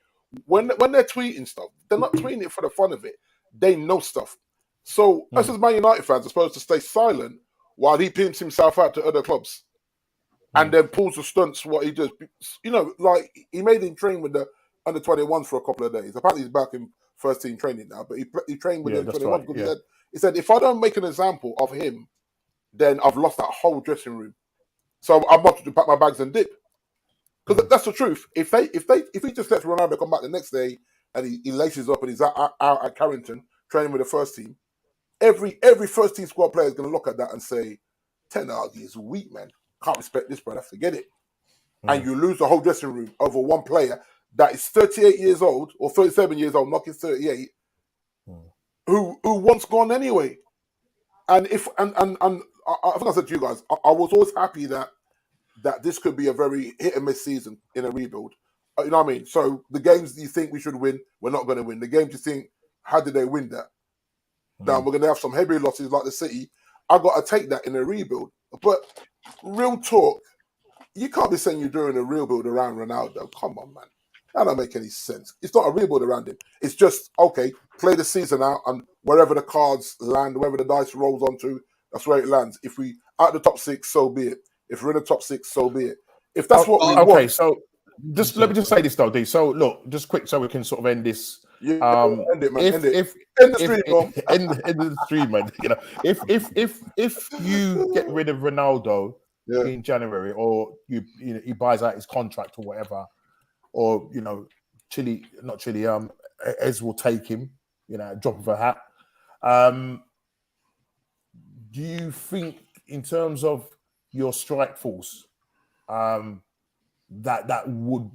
When they're tweeting stuff, they're not tweeting it for the fun of it. They know stuff. So, us as Man United fans are supposed to stay silent while he pimps himself out to other clubs and then pulls the stunts what he does. Like, he made him train with the under-21s for a couple of days. Apparently, he's back in first team training now, but he trained with the under-21s because he said, if I don't make an example of him, then I've lost that whole dressing room. So I'm about to pack my bags and dip. Because that's the truth. If he just lets Ronaldo come back the next day and he laces up and he's out at Carrington training with the first team, every first team squad player is going to look at that and say, Ten Hag is weak, man. Can't respect this brother. Forget it. And you lose the whole dressing room over one player that is 38 years old or 37 years old, knocking 38, who once gone anyway. And I think I said to you guys, I was always happy that this could be a very hit and miss season in a rebuild. You know what I mean? So the games you think we should win, we're not going to win. The games you think, how did they win that? Now we're going to have some heavy losses like the City. I got to take that in a rebuild. But real talk, you can't be saying you're doing a rebuild around Ronaldo. Come on, man. That don't make any sense. It's not a rebuild around him. It's just, okay, play the season out and wherever the cards land, wherever the dice rolls onto, that's where it lands. If we out the top 6, so be it. If we're in the top 6, so be it. If that's what we want. Okay, so just let me just say this though, D. So look, just quick so we can sort of end this. End it, man. End the stream, end the stream, man. If you get rid of Ronaldo in January, or he buys out his contract or whatever, or Ez will take him, drop of a hat. Do you think, in terms of your strike force, that would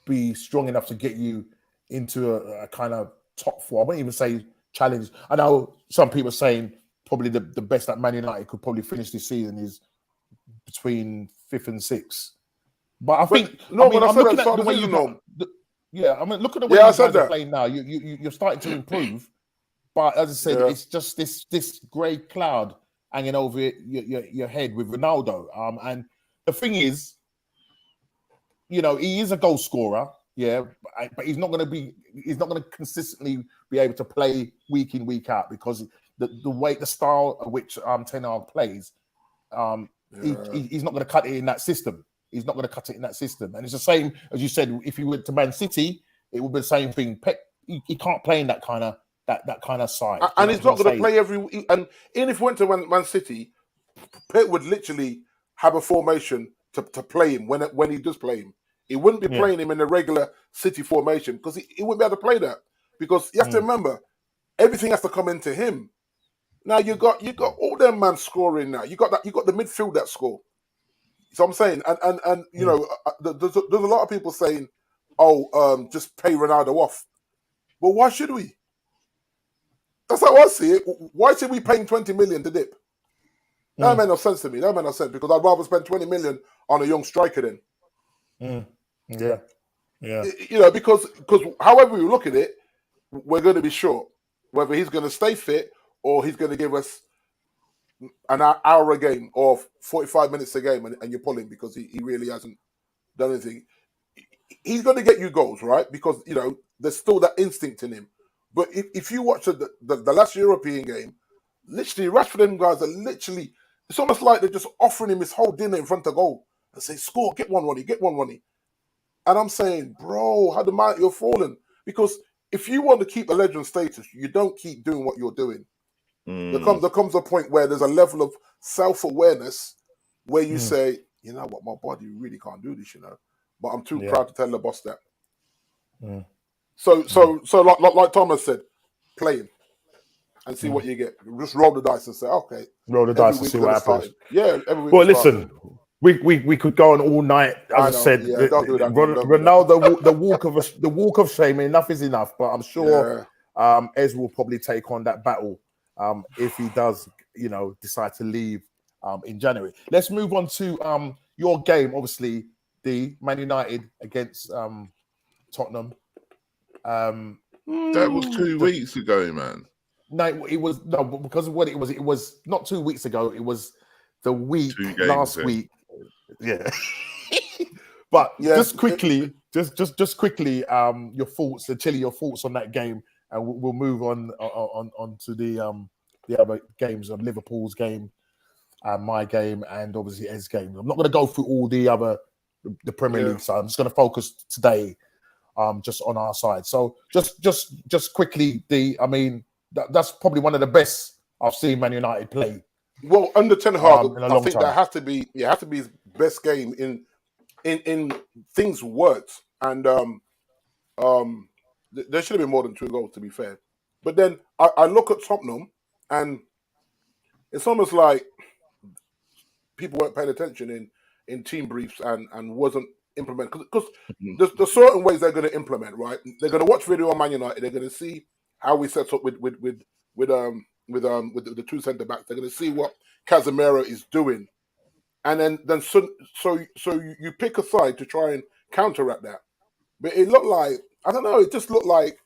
be strong enough to get you into a kind of top 4? I wouldn't even say challenge. I know some people are saying probably the best that Man United could probably finish this season is between 5th and 6th. But I think I'm looking at the way you know. Look at the way you guys are playing now. You're starting to improve, but as I said, it's just this grey cloud hanging over your head with Ronaldo. And the thing is, he is a goal scorer, but he's not going to consistently be able to play week in, week out, because the style of which Ten Hag plays, he's not going to cut it in that system. He's not going to cut it in that system. And it's the same, as you said, if he went to Man City, it would be the same thing. Pep, he can't play in that kind of side. And he's not going to play every... And even if he went to Man City, Pep would literally have a formation to play him when he does play him. He wouldn't be playing him in the regular City formation because he wouldn't be able to play that. Because you have to remember, everything has to come into him. Now you got all them man scoring now. You got the midfield that score. So I'm saying, and you know, there's a lot of people saying, just pay Ronaldo off. But why should we? That's how I see it. Why should we pay 20 million to dip? That made no sense to me. That made no sense because I'd rather spend 20 million on a young striker then. Yeah. You know, because however you look at it, we're going to be short. Whether he's going to stay fit or he's going to give us an hour a game or 45 minutes a game and you pull him because he really hasn't done anything. He's going to get you goals, right? Because, you know, there's still that instinct in him. But if you watch the last European game, literally, Rashford and them guys are literally, it's almost like they're just offering him his whole dinner in front of goal and say, score, get one, Ronnie. And I'm saying, bro, how the mighty you're falling. Because if you want to keep a legend status, you don't keep doing what you're doing. There comes a point where there's a level of self-awareness where you say, you know what, my body really can't do this, you know. But I'm too proud to tell the boss that. So like Thomas said, play him and see what you get. Just roll the dice and say, okay. Roll the dice and see what happens. Yeah, every week. Well, listen, we could go on all night. As I said, don't do that. Ronaldo, the walk of shame. Enough is enough. But I'm sure Ez will probably take on that battle if he does, you know, decide to leave in January. Let's move on to your game. Obviously, the Man United against Tottenham. That was 2 weeks ago, man. No, it was because of what it was. It was not 2 weeks ago. It was the week last week. Yeah. But just quickly, just quickly, your thoughts, Chili, your thoughts on that game, and we'll move on to the other games of Liverpool's game, my game, and obviously Ed's game. I'm not going to go through all the Premier League side. I'm just going to focus today, just on our side. So just quickly, that's probably one of the best I've seen Man United play. Well, under Ten Hag, I think that has to be his best game in things worked, and there should have been more than 2 goals, to be fair. But then I look at Tottenham, and it's almost like people weren't paying attention in team briefs and wasn't implemented, because there's certain ways they're going to implement, right? They're going to watch video on Man United. They're going to see how we set up with the 2 centre backs. They're going to see what Casemiro is doing, and then so you pick a side to try and counteract that. But it looked like, I don't know, it just looked like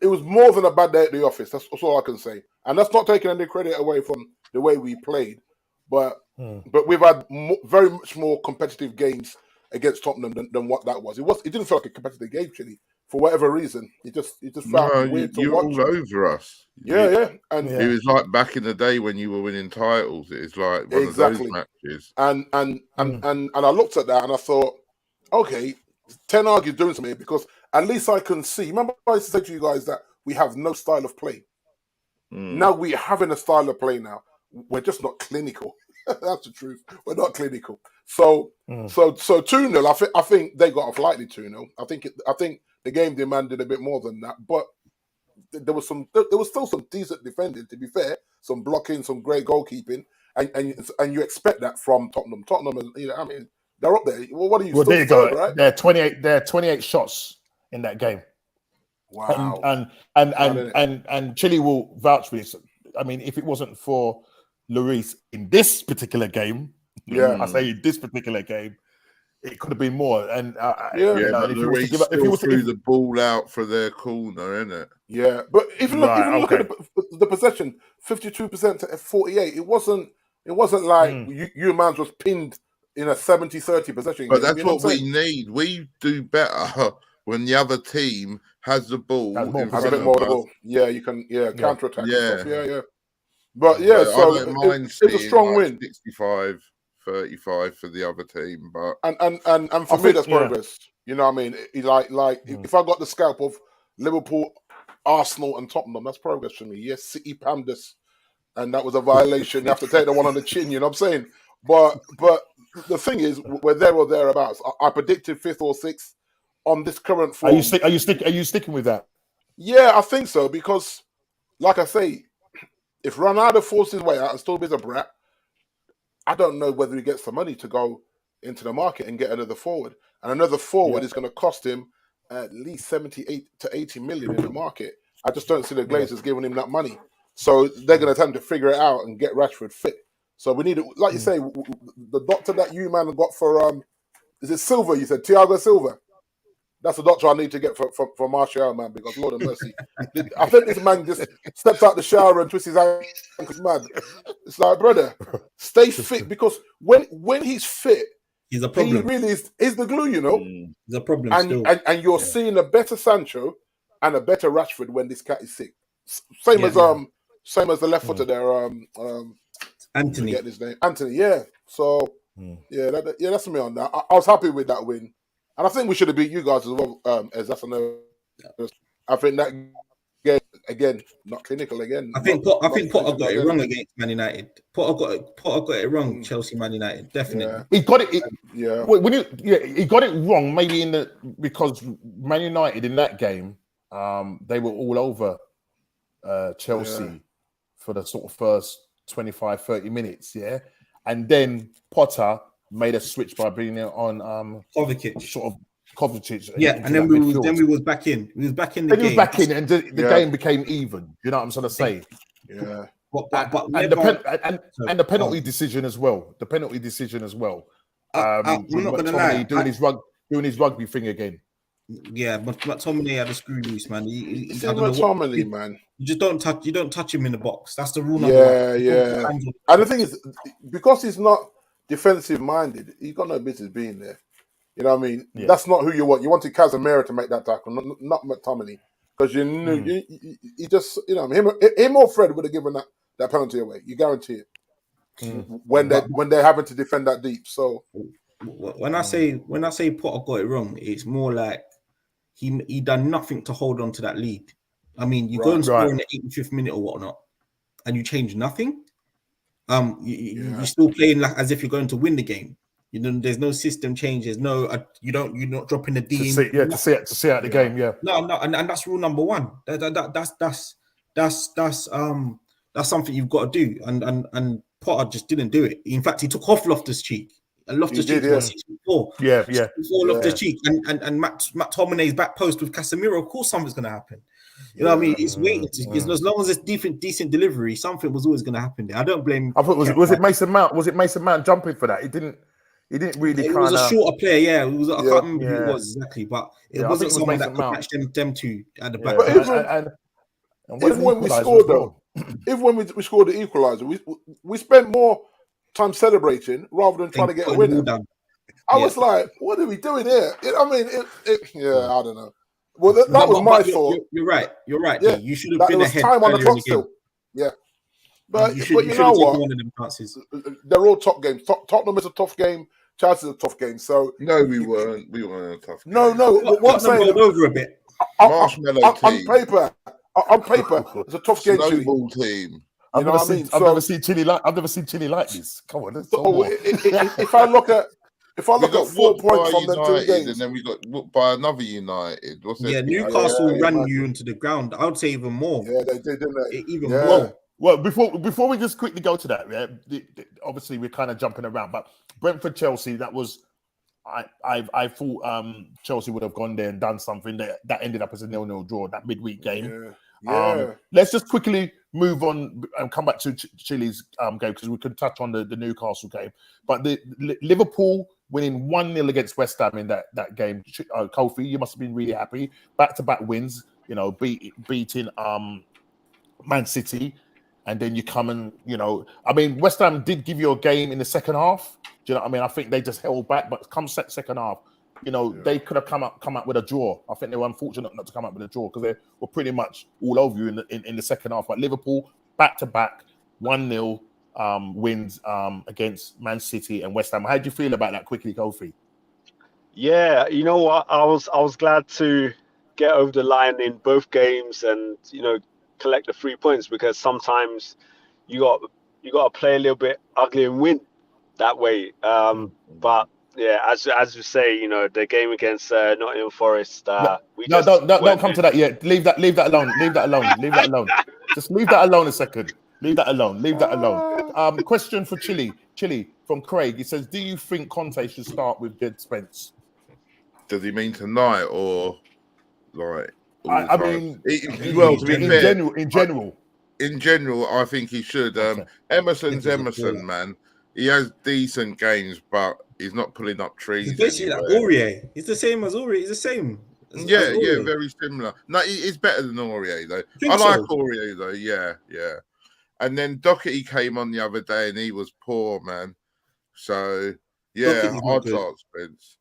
it was more than a bad day at the office. That's all I can say, and that's not taking any credit away from the way we played, but we've had very much more competitive games against Tottenham than what that was. It didn't feel like a competitive game, actually. For whatever reason, it just felt weird to watch. You're all over us. And it was like back in the day when you were winning titles. It's like one of those matches. And I looked at that and I thought, okay, Ten Hag is doing something, because at least I can see. Remember, I used to say to you guys that we have no style of play. Now we're having a style of play. Now we're just not clinical. That's the truth. We're not clinical. So 2-0. I think they got off lightly 2-0. I think the game demanded a bit more than that, but there was still some decent defending, to be fair, some blocking, some great goalkeeping, and you expect that from Tottenham. Tottenham, they're up there. Well, what are you? Well, there you go. Right? There are 28 shots in that game. Wow. And Chile will vouch for this. I mean, if it wasn't for Lloris in this particular game, I say this particular game, it could have been more. And but if you threw the ball out for their corner, innit? Yeah, but if you look at the possession, 52% to 48, it wasn't like you man was pinned in a 70-30 possession. But that's what we need. We do better when the other team has the ball. Has a bit more of the ball. Yeah, you can counter attack. Yeah. But so I don't mind it's a strong win. 65-35 for the other team, but and for me that's progress. You know what I mean? If I got the scalp of Liverpool, Arsenal, and Tottenham, that's progress for me. Yes, City pammed us, and that was a violation. You have to take the one on the chin. You know what I'm saying? But the thing is, we're there or thereabouts. I predicted 5th or 6th on this current form. Are you sticking with that? Yeah, I think so, because, like I say, if Ronaldo forces his way out and still be a brat, I don't know whether he gets the money to go into the market and get another forward. And another forward is going to cost him at least 78 to 80 million in the market. I just don't see the Glazers giving him that money. So they're going to attempt to figure it out and get Rashford fit. So we need, like you say, the doctor that you man got for, is it Silva? You said Thiago Silva. That's the doctor I need to get for Martial, man, because Lord of mercy. I think this man just steps out the shower and twists his ankles, man. It's like, brother, stay fit, because when he's fit, he's a problem. He really is the glue, you know. He's a problem still. And you're seeing a better Sancho and a better Rashford when this cat is sick. Same as the left footer there, Anthony. Get his name, Anthony. Yeah. So that's me on that. I was happy with that win. And I think we should have beat you guys as well, as that's another. I think that game, again, not clinical again. I think Potter got it wrong against Man United. Potter got it wrong. Chelsea, Man United, definitely. Yeah. He got it. He got it wrong. Maybe because Man United in that game, they were all over Chelsea for the sort of first 25, 30 minutes. Yeah, and then Potter made a switch by bringing it on Kovacic. And then we was back in. We was back in the game. He was back in, and the game became even. You know what I'm trying to say? Yeah. And the penalty decision as well. I'm not gonna lie. Doing his rugby thing again. Yeah, but McTominay had a screw loose, man. He's McTominay, man. You just don't touch. You don't touch him in the box. That's the rule. Yeah. And the thing is, because he's not defensive minded, he's got no business being there. You know what I mean? Yeah. That's not who you want. You wanted Casemiro to make that tackle, not McTominay, because you knew he just, you know, him or Fred would have given that penalty away. You guarantee it. When they're having to defend that deep. So when I say Potter got it wrong, it's more like he done nothing to hold on to that lead. I mean, you go and score in the 85th minute or whatnot, and you change nothing. You're still playing like as if you're going to win the game. You know, there's no system changes. No, you're not dropping the D. To see out the game. Yeah. No, and that's rule number one. That's something you've got to do. And Potter just didn't do it. In fact, he took off Loftus-Cheek. And Loftus-Cheek was 6'4". Yeah. Before Loftus-Cheek and McTominay's back post with Casemiro. Of course, something's going to happen. You know what I mean? It's waiting. As long as it's decent delivery, something was always going to happen there. I don't blame. I thought was it Mason Mount? Was it Mason Mount jumping for that? He didn't really. It was a shorter player. Yeah, it was. I can't remember who it was exactly, but it wasn't someone that could match them two at the back. But even when we scored, though, even when we scored the equaliser, we spent more time celebrating rather than trying to get a win. I was like, what are we doing here? I don't know. Well, that was my fault. You're right. Yeah. You should have been ahead. Time on the clock still. Yeah. But you know what? One of them chances. They're all top games. Tottenham is a tough game. Chelsea is a tough game. So no, we weren't. We weren't a tough game. No. What I'm saying over a bit. On paper, it's a tough game. Snowball team. I've never seen Chile like this. Come on. If I look at 4 points from them 2 games, and then we got whooped by another United. Newcastle ran you into the ground. I would say even more. Yeah, they did, didn't they? Even more. Well, before we just quickly go to that, obviously we're kind of jumping around, but Brentford Chelsea, that was I thought Chelsea would have gone there and done something that ended up as a 0-0 draw, that midweek game. Yeah. Let's just quickly move on and come back to Chile's game, because we could touch on the Newcastle game. But the Liverpool winning 1-0 against West Ham in that game. Kofi, you must have been really happy. Back-to-back wins, you know, beating Man City. And then you come and, you know, I mean, West Ham did give you a game in the second half. Do you know what I mean? I think they just held back, but come second half, you know, they could have come up with a draw. I think they were unfortunate not to come up with a draw because they were pretty much all over you in the second half. But Liverpool, back-to-back, 1-0 wins against Man City and West Ham. How did you feel about that quickly, Kofi? Yeah, you know what? I was glad to get over the line in both games and, you know, collect the 3 points, because sometimes you got to play a little bit ugly and win that way. But yeah, as you say, you know, the game against Nottingham Forest. Don't come to that yet. Leave that alone. Just leave that alone a second. Leave that alone. Leave that alone. Question for Chile from Craig. He says, do you think Conte should start with Jed Spence? Does he mean tonight or like? I mean, in general, I think he should. Emerson's Emerson, man. He has decent games, but he's not pulling up trees. He's basically like Aurier. He's the same as Aurier. He's the same. Yeah, very similar. No, he's better than Aurier though. I like Aurier though. Yeah. And then Doherty came on the other day, and he was poor, man. So yeah, I'd start Spence.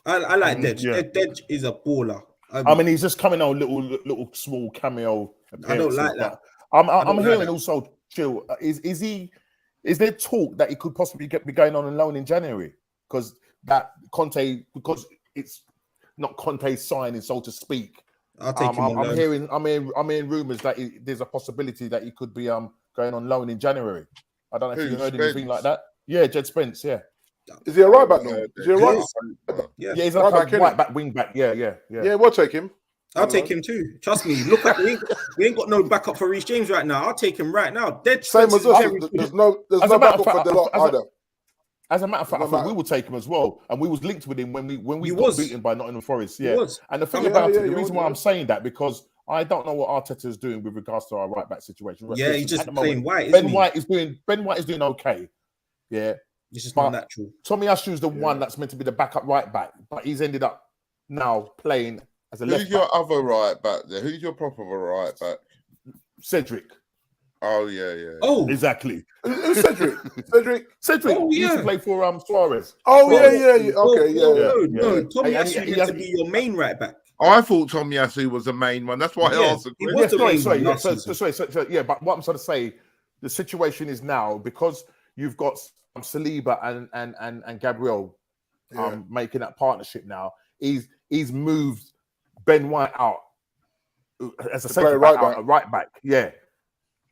I like Dedge. Yeah. Dedge is a baller. I mean, he's just coming on little small cameo. I don't like that. I'm hearing also, Chill. Is there talk that he could possibly be going on loan in January? Because it's not Conte's signing, so to speak. I'll take him on loan. I'm hearing rumors that there's a possibility that he could be going on loan in January. I don't know if you heard anything like that. Yeah, Jed Spence. Yeah. Is he a right back now? Is he a right back? Yeah, he's like a right back, wing back. Yeah. Yeah, we'll take him. I'll take him too. Trust me. Look at we ain't got no backup for Reece James right now. I'll take him right now. Same as us. There's no backup for Delort either. As a matter of fact, I thought we would take him as well, and we was linked with him when we got beaten by Nottingham Forest. Yeah, and the thing about it, the reason why I'm saying that because I don't know what Arteta is doing with regards to our right back situation. Yeah, he's just playing White. Ben White is doing okay. Yeah, it's just not natural. Tomiyasu is the one that's meant to be the backup right back, but he's ended up now playing as a left back. Who's your other right back there? Who's your proper right back? Cedric. Oh yeah. Oh, exactly. Who's Cedric? Cedric. Oh, he used to play for Suarez. Oh yeah. Okay, No. Tomiyasu has to be your main right back. I thought Tomiyasu was the main one. That's why I asked the question. Sorry. Yeah, but what I'm trying to say, the situation is now because you've got Saliba and Gabriel making that partnership now. He's moved Ben White out as a centre back, a right back. Yeah.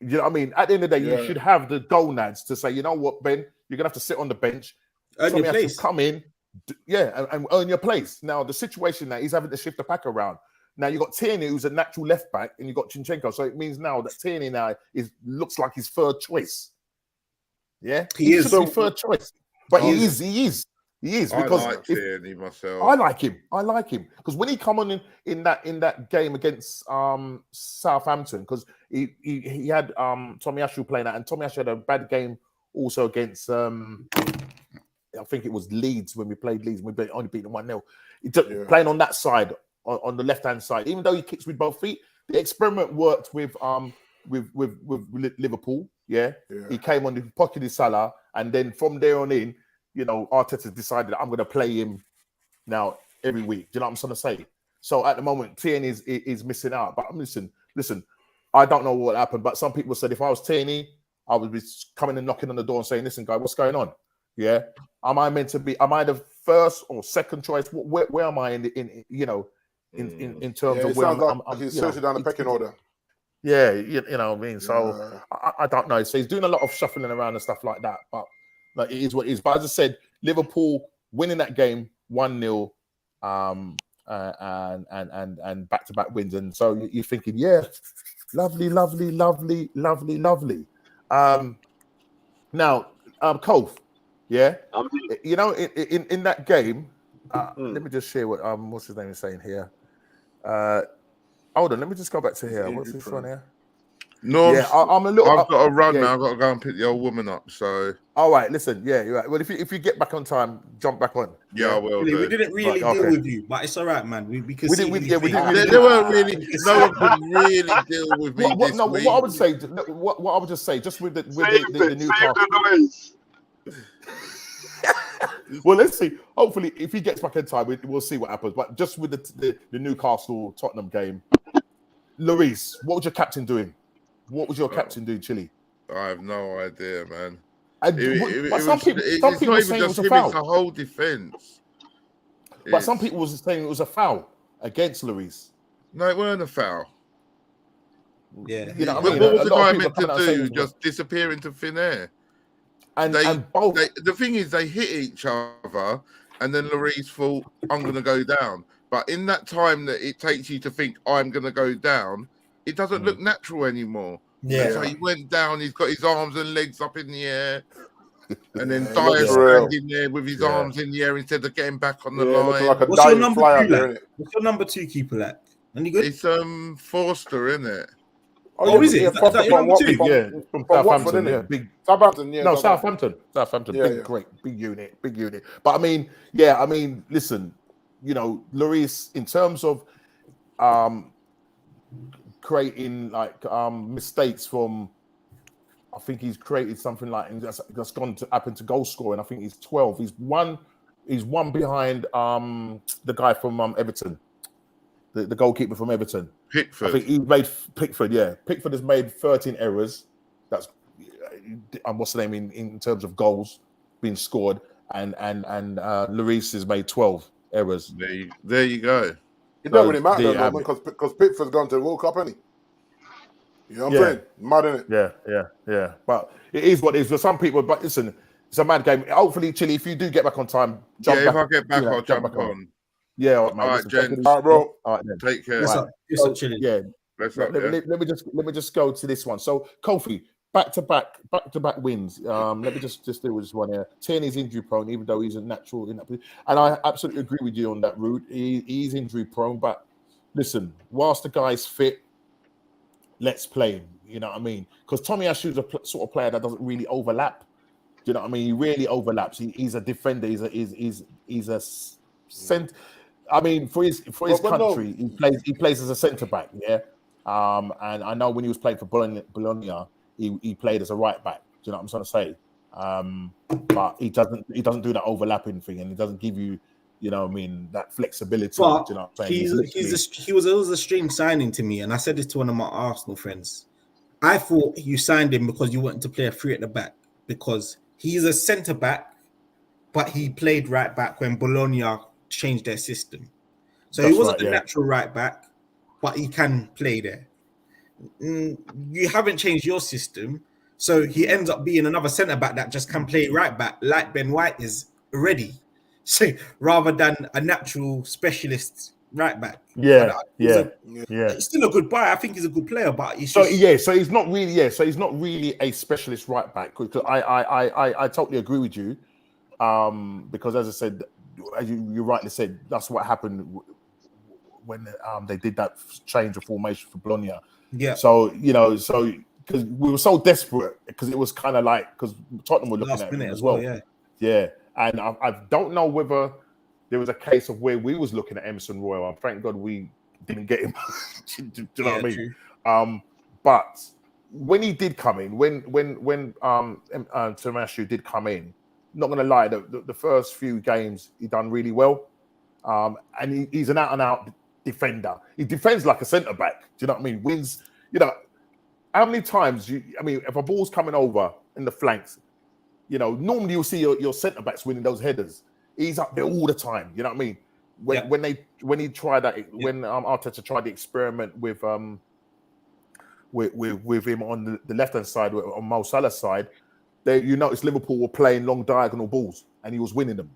You know what I mean? At the end of the day, you should have the gonads to say, you know what, Ben, you're going to have to sit on the bench. Earn your place. Come in, and earn your place. Now, the situation that he's having to shift the pack around. Now, you've got Tierney, who's a natural left back, and you've got Zinchenko. So it means now that Tierney now looks like his third choice. Yeah? He is. His third choice. But he is. Because I like Tierney myself. I like him because when he come on in that game against Southampton, because he had Tomiyasu playing that, and Tomiyasu had a bad game also against I think it was Leeds when we played Leeds. We only beat them 1-0. Playing on that side, on the left hand side, even though he kicks with both feet, the experiment worked with Liverpool. Yeah, he came on, he pocketed Salah, and then from there on in. You know, Arteta decided that I'm going to play him now every week. Do you know what I'm trying to say? So at the moment, Tierney is missing out. But listen, I don't know what happened. But some people said if I was Tierney, I would be coming and knocking on the door and saying, listen, guy, what's going on? Yeah. Am I the first or second choice? Where am I in terms of where I'm he's searching down the pecking order. Yeah, you know what I mean? So I don't know. So he's doing a lot of shuffling around and stuff like that. But like it is what it is. But as I said, Liverpool winning that game 1-0, and back-to-back wins. And so you're thinking, lovely. Now, Cove, you know, in that game, let me just share what what's his name is saying here. Hold on, let me just go back to here. What's this one here? No, I'm a little. I've got to run now. I've got to go and pick the old woman up. So, all right, listen, you're right. Well, if you get back on time, jump back on. Yeah, I will. We didn't really deal with you, but it's all right, man. We didn't. There weren't really. No one could really deal with me. What I would just say, just with the Newcastle. Well, let's see. Hopefully, if he gets back in time, we'll see what happens. But just with the Newcastle Tottenham game, Lloris, what was your captain doing? What was your captain doing, Chile? I have no idea, man. Some people were saying it was a foul. It's a whole defense. But some people were saying it was a foul against Lloris. No, it weren't a foul. Yeah. You know what was the guy meant to do? Just disappear into thin air. The thing is, they hit each other, and then Lloris thought, I'm going to go down. But in that time that it takes you to think, I'm going to go down, it doesn't look natural anymore. Yeah. So he went down. He's got his arms and legs up in the air, and then Yeah, Dyer's real. standing there with his arms in the air instead of getting back on the Yeah, looking line. like a What's your dying number fly 2 out there, like? innit? What's your number 2 keeper like? Any good? It's Forster, isn't it? Oh, is it? Yeah, Is that your number 2? Yeah, from Watford, Southampton. Yeah, innit? big. Southampton, yeah. No, Southampton. Yeah, Big, yeah. great, big unit. But I mean, listen, Lloris, in terms of creating like mistakes from, I think he's created something like that's gone to happen to goal scoring. I think he's 12. He's one behind the guy from Everton, the goalkeeper from Everton. Pickford. I think he made Pickford. Yeah, Pickford has made 13 errors. That's what's the name in terms of goals being scored, and Lloris has made 12 errors. There you go. It don't really matter though, man, because Pickford's gone to the World Cup, hasn't he? You know what I'm saying? Mad, innit? Yeah. But it is what it is for some people. But listen, it's a mad game. Hopefully, Chile, if you do get back on time, jump back. If I get back, I'll jump on. Yeah, all right, mate. All right, gents. All right, bro. All right, then. Take care. It's up, Chile. Yeah. Let Let me just go to this one. So Kofi, back to back wins. Let me just do this one here. Tierney's injury prone, even though he's a natural in that position. And I absolutely agree with you on that route. He's injury prone, but listen, whilst the guy's fit, let's play him. You know what I mean? Because Tommy Ashu's a sort of player that doesn't really overlap. Do you know what I mean? He really overlaps. He's a defender. He's a center. I mean, for his country, he plays as a centre back. Yeah. And I know when he was playing for Bologna, he played as a right back. Do you know what I'm trying to say? But he doesn't do that overlapping thing, and he doesn't give you, you know what I mean, that flexibility. But do you know what I'm saying? he was a strange signing to me, and I said this to one of my Arsenal friends. I thought you signed him because you wanted to play a 3 at the back, because he's a centre back, but he played right back when Bologna changed their system. So he wasn't a natural right back, but he can play there. You haven't changed your system, so he ends up being another centre back that just can play right back, like Ben White is already. So rather than a natural specialist right back. Yeah. He's still a good buy. I think he's a good player, but he's so he's not really a specialist right back. Because I totally agree with you. Because as I said, as you rightly said, that's what happened when they did that change of formation for Bologna. Yeah. So because we were so desperate, because it was kind of like, because Tottenham were looking at it as well. Yeah. And I don't know whether there was a case of where we was looking at Emerson Royal, and thank God we didn't get him. Do you know what I mean? True. But when he did come in, when Tomashu did come in, not going to lie, the first few games he done really well, and he's an out-and-out defender. He defends like a centre back. Do you know what I mean? Wins. How many times if a ball's coming over in the flanks, normally you'll see your centre backs winning those headers. He's up there all the time. You know what I mean? When he tried that, when Arteta tried the experiment with him on the left hand side, on Mo Salah's side, you notice Liverpool were playing long diagonal balls and he was winning them.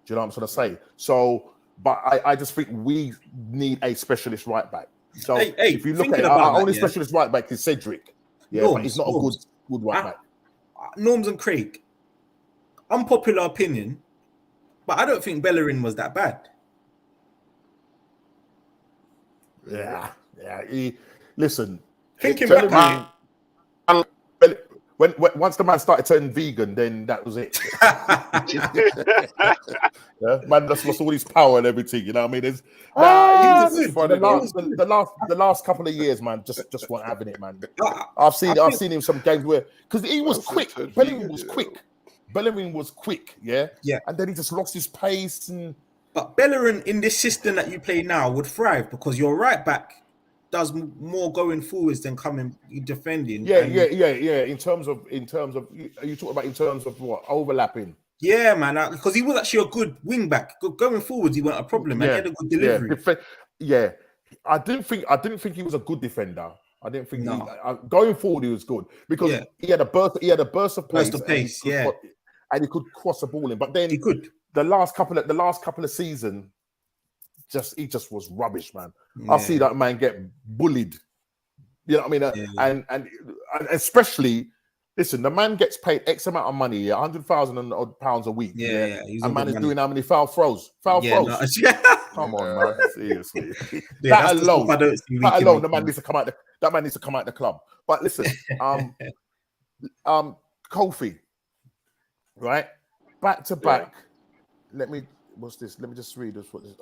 Do you know what I'm trying to say? So, but I just think we need a specialist right back. So if you look at it, our only specialist right back is Cedric. Yeah, but he's not a good right back. Norms and Craig, unpopular opinion, but I don't think Bellerin was that bad. Yeah. Listen, thinking back, when once the man started turning vegan, then that was it. Man just lost all his power and everything. You know what I mean? The last couple of years, man, just weren't having it, man. I've seen him some games where, because he was quick. Bellerin was quick. Yeah. And then he just lost his pace. But Bellerin in this system that you play now would thrive, because your right back does more going forwards than coming defending. Yeah. In terms of, are you talking about in terms of what, overlapping? Yeah, man, because he was actually a good wing back. Going forwards, he wasn't a problem. Man. He had a good delivery. I didn't think he was a good defender. I didn't think going forward he was good, because he had a burst. He had a burst of pace. And he could cross the ball in. But then he could. The last couple of seasons, he just was rubbish, man. I see that man get bullied You know what I mean? And especially, listen, the man gets paid X amount of money, £100,000 a week. And man is doing how many foul throws? Throws. Come on, man. Seriously. That alone, the man needs to come out. That man needs to come out the club. But listen, Kofi, right? Back to back. Let me just read this. What this?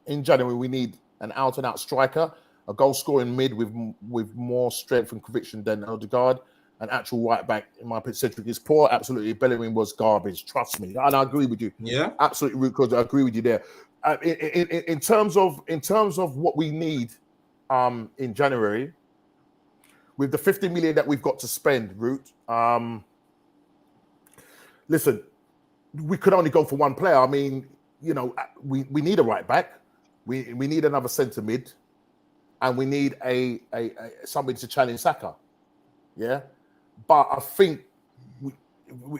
In January, we need an out-and-out striker, a goal-scoring mid with more strength and conviction than Odegaard. An actual right back, in my opinion, Cedric is poor. Absolutely, Bellerin was garbage. Trust me, and I agree with you. Yeah, absolutely, because I agree with you there. In terms of what we need, in January, with the 50 million that we've got to spend, Root. Listen, we could only go for one player. I mean, we need a right back, we need another centre mid, and we need a somebody to challenge Saka. Yeah. But I think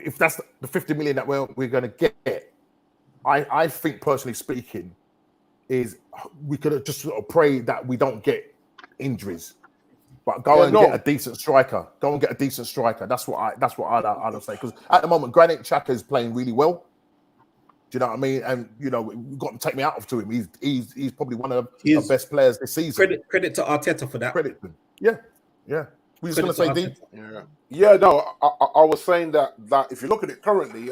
if that's the 50 million that we're going to get, I think, personally speaking, is we could just sort of pray that we don't get injuries, but get a decent striker. Go and get a decent striker. That's what I'd say. Because at the moment, Granit Xhaka is playing really well. Do you know what I mean? And we've got to take me out of to him. He's probably one of the best players this season. Credit to Arteta for that. Credit to him. Yeah. We just going to say, Dean? Yeah. No, I was saying that if you look at it currently,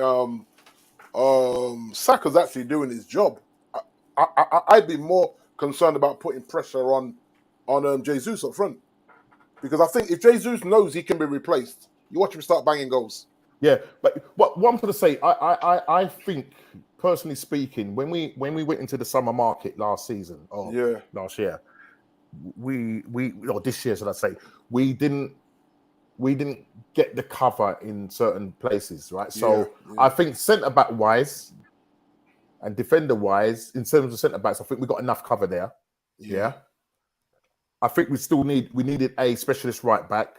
Saka's actually doing his job. I'd be more concerned about putting pressure on Jesus up front, because I think if Jesus knows he can be replaced, you watch him start banging goals. Yeah, but what I'm going to say, I think, personally speaking, when we went into the summer market last season, last year, or this year, should I say, we didn't get the cover in certain places, right? So I think centre back wise and defender wise, in terms of centre backs, I think we got enough cover there. Yeah. I think we needed a specialist right back.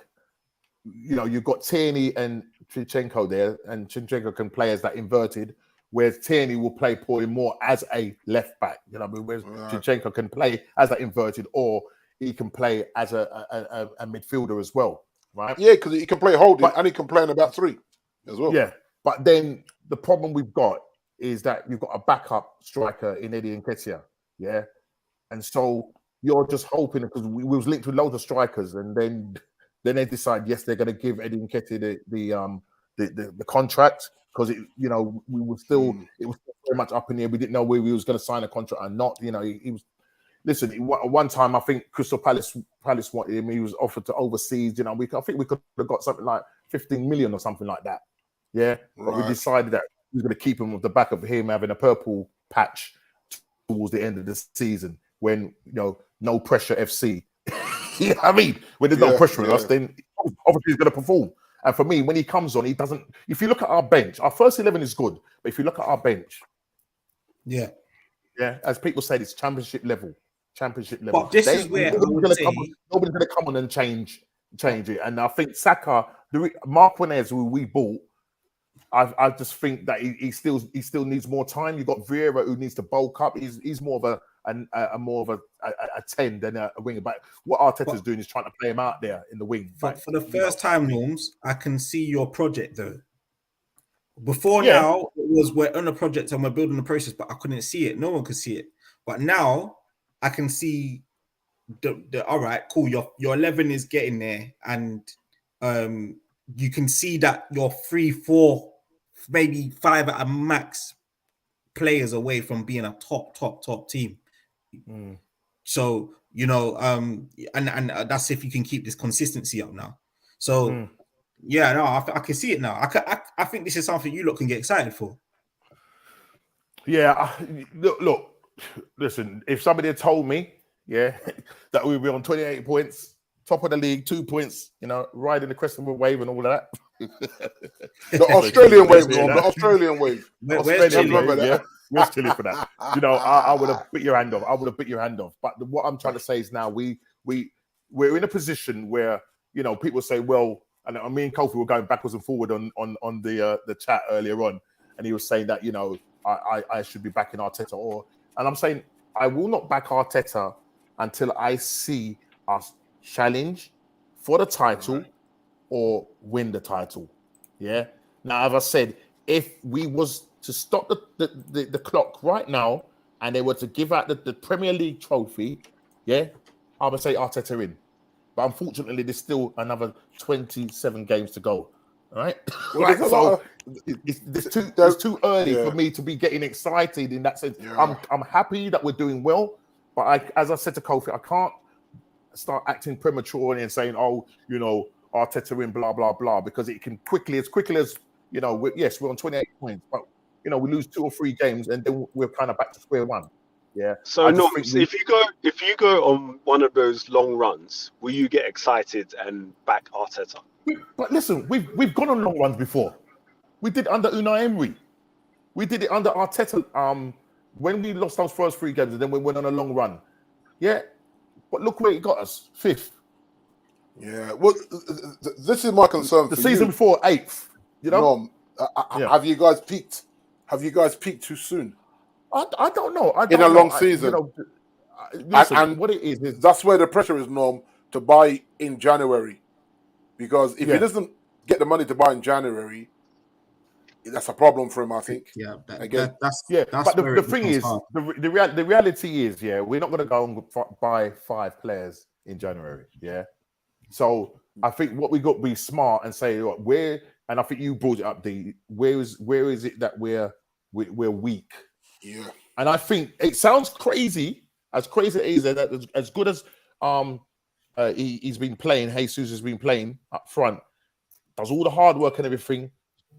You've got Tierney and Zinchenko there, and Zinchenko can play as that inverted, whereas Tierney will play probably more as a left back. Whereas Zinchenko can play as that inverted, or he can play as a midfielder as well, right? Yeah, because he can play holding and he can play in about three as well. Yeah, but then the problem we've got is that you've got a backup striker in Eddie Nketiah, yeah? And so you're just hoping, because we was linked with loads of strikers, and then they decide, yes, they're going to give Eddie Nketiah the contract, because it was still very much up in the air. We didn't know where we was going to sign a contract or not. He was. Listen, one time I think Crystal Palace wanted him. He was offered to overseas. I think we could have got something like 15 million or something like that. Yeah, but we decided that we were going to keep him with the back of him having a purple patch towards the end of the season, when no pressure FC. You know what I mean? When there's no pressure on us, then obviously he's going to perform. And for me, when he comes on, he doesn't. If you look at our bench, our first 11 is good, but if you look at our bench, as people say, it's championship level. But this is where nobody's going to come on and change it. And I think Saka, Mark Wanez, who we bought, I just think that he still needs more time. You've got Vieira, who needs to bulk up. He's more of a 10 than a winger. But what Arteta's doing is trying to play him out there in the wing. But for the first time, Norms, I can see your project though. Before now, it was we're on a project and we're building the process, but I couldn't see it. No one could see it. But now I can see the all right, cool. Your 11 is getting there, and you can see that you're 3, 4, maybe 5 at a max players away from being a top team. So and that's if you can keep this consistency up now. So I can see it now. I think this is something you lot can get excited for. Yeah, look. Listen, if somebody had told me, that we'd be on 28 points, top of the league, 2 points, riding the Crescent wave and all of that. The Australian wave, the Australian wave. Where's Chile for that? I would have bit your hand off. But what I'm trying to say is now we're in a position where people say, well, and me and Kofi were going backwards and forward on the chat earlier on, and he was saying that I should be backing Arteta, and I'm saying I will not back Arteta until I see us challenge for the title or win the title. Yeah. Now, as I said, if we was to stop the clock right now and they were to give out the Premier League trophy, yeah, I would say Arteta in. But unfortunately, there's still another 27 games to go. All right. Well, so it's too early for me to be getting excited in that sense. Yeah. I'm happy that we're doing well, but as I said to Kofi, I can't start acting prematurely and saying, oh, you know, Arteta in, blah, blah, blah, because it can quickly as, you know, we're on 28 points, but, you know, we lose 2 or 3 games and then we're kind of back to square one. Yeah. So, if you go on one of those long runs, will you get excited and back Arteta? But listen, we've gone on long runs before. We did under Unai Emery. We did it under Arteta when we lost those first 3 games and then we went on a long run. Yeah. But look where it got us, 5th. Yeah. Well, this is my concern the season before 8th. You know? Have you guys peaked? Have you guys peaked too soon? I don't know. In a long season. Listen, and what it is that's where the pressure is, Norm, to buy in January. Because if he doesn't get the money to buy in January, that's a problem for him, I think. Yeah, that's but the thing is, the reality is, we're not going to go and buy 5 players in January. Yeah. So I think what we got to be smart and say, look, and I think you brought it up, where is it that we're weak? Yeah. And I think it sounds crazy as it is, that as good as he's been playing, Jesus has been playing up front, does all the hard work and everything,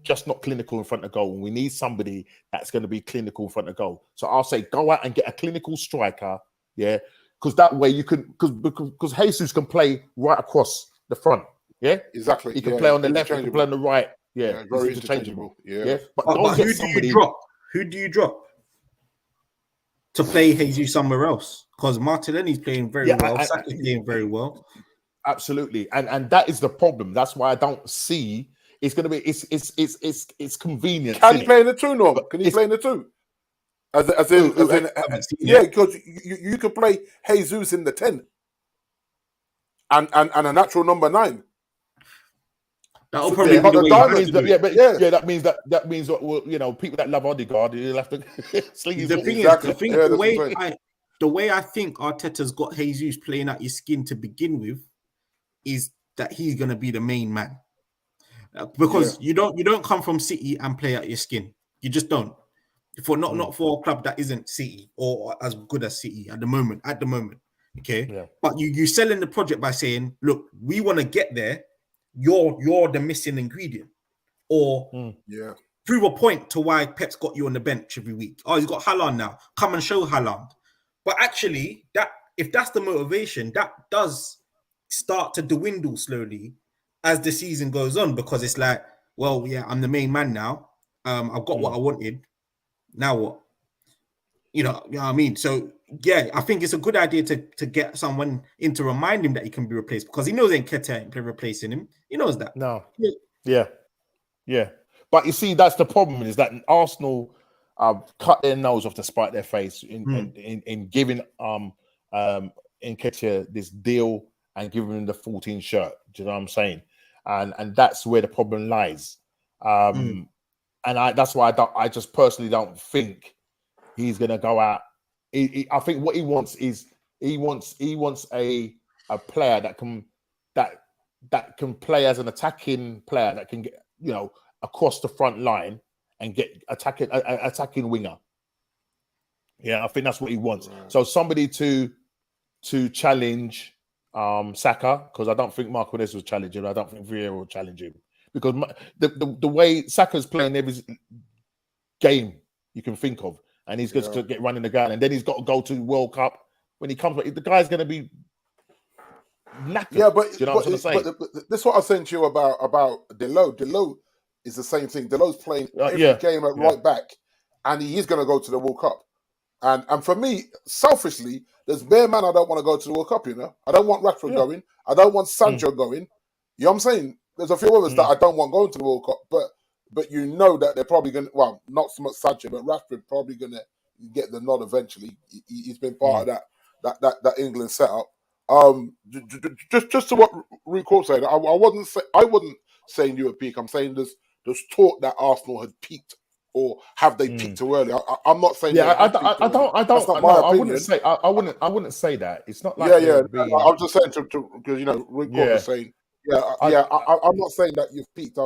just not clinical in front of goal. And we need somebody that's going to be clinical in front of goal. So I'll say go out and get a clinical striker, yeah, because that way you can, because Jesus can play right across the front, yeah, exactly. He can play on the left, he can play on the right, very interchangeable. Yeah. But who do you drop? Who do you drop to play Jesus somewhere else? Because Martinelli's playing very well, Saka's playing very well. Absolutely, and that is the problem. That's why I don't see it's going to be. It's convenient. Can he play in the 2, Norm? Can he play in the 2? As in, because you could play Jesus in the 10, and a natural number 9. That'll probably be that means that well, you know, people that love Odegaard, you'll have to sling his the way I think Arteta's got Jesus playing out his skin to begin with is that he's going to be the main man, because you don't come from City and play out your skin. You just don't. Not for a club that isn't City or as good as City at the moment. Okay, but you selling the project by saying, look, we want to get there. You're the missing ingredient, or prove a point to why Pep's got you on the bench every week. Oh, he's got Haaland now. Come and show Haaland. But actually, if that's the motivation, that does start to dwindle slowly as the season goes on, because it's like, well, I'm the main man now. I've got what I wanted. Now what? You know what I mean? So I think it's a good idea to get someone in to remind him that he can be replaced, because he knows Nketiah ain't replacing him. He knows that. No. Yeah. But you see, that's the problem, is that Arsenal cut their nose off to spite their face in giving Nketiah this deal and giving him the 14 shirt. Do you know what I'm saying? And that's where the problem lies. And that's why I just personally don't think he's going to go out. I think what he wants is he wants a player that can play as an attacking player, that can get, you know, across the front line and get attacking winger. Yeah, I think that's what he wants. Right. So somebody to challenge Saka, because I don't think Marquinhos will challenge him. I don't think Vieira will challenge him, because the way Saka's playing every game you can think of, and he's going to get running the gun, and then he's got to go to World Cup. When he comes, the guy's going to be knackered. Yeah, but do you know what I'm saying? But this is what I was saying to you about Delo. Delo is the same thing. Delo's playing every game at right back, and he is going to go to the World Cup. And for me, selfishly, there's bare man I don't want to go to the World Cup. You know, I don't want Rashford going. I don't want Sancho going. You know what I'm saying? There's a few others that I don't want going to the World Cup, but you know that they're probably going to, well, not so much Sancho, but Rashford probably going to get the nod eventually. He's been part of that England setup. Just to what Rico said, I wasn't saying you were peak. I'm saying there's talk that Arsenal had peaked, or have they peaked too early? I'm not saying. Yeah, I don't. That's not my opinion. I wouldn't say that. It's not like I'm just saying because Rico was saying. I'm not saying that you've peaked.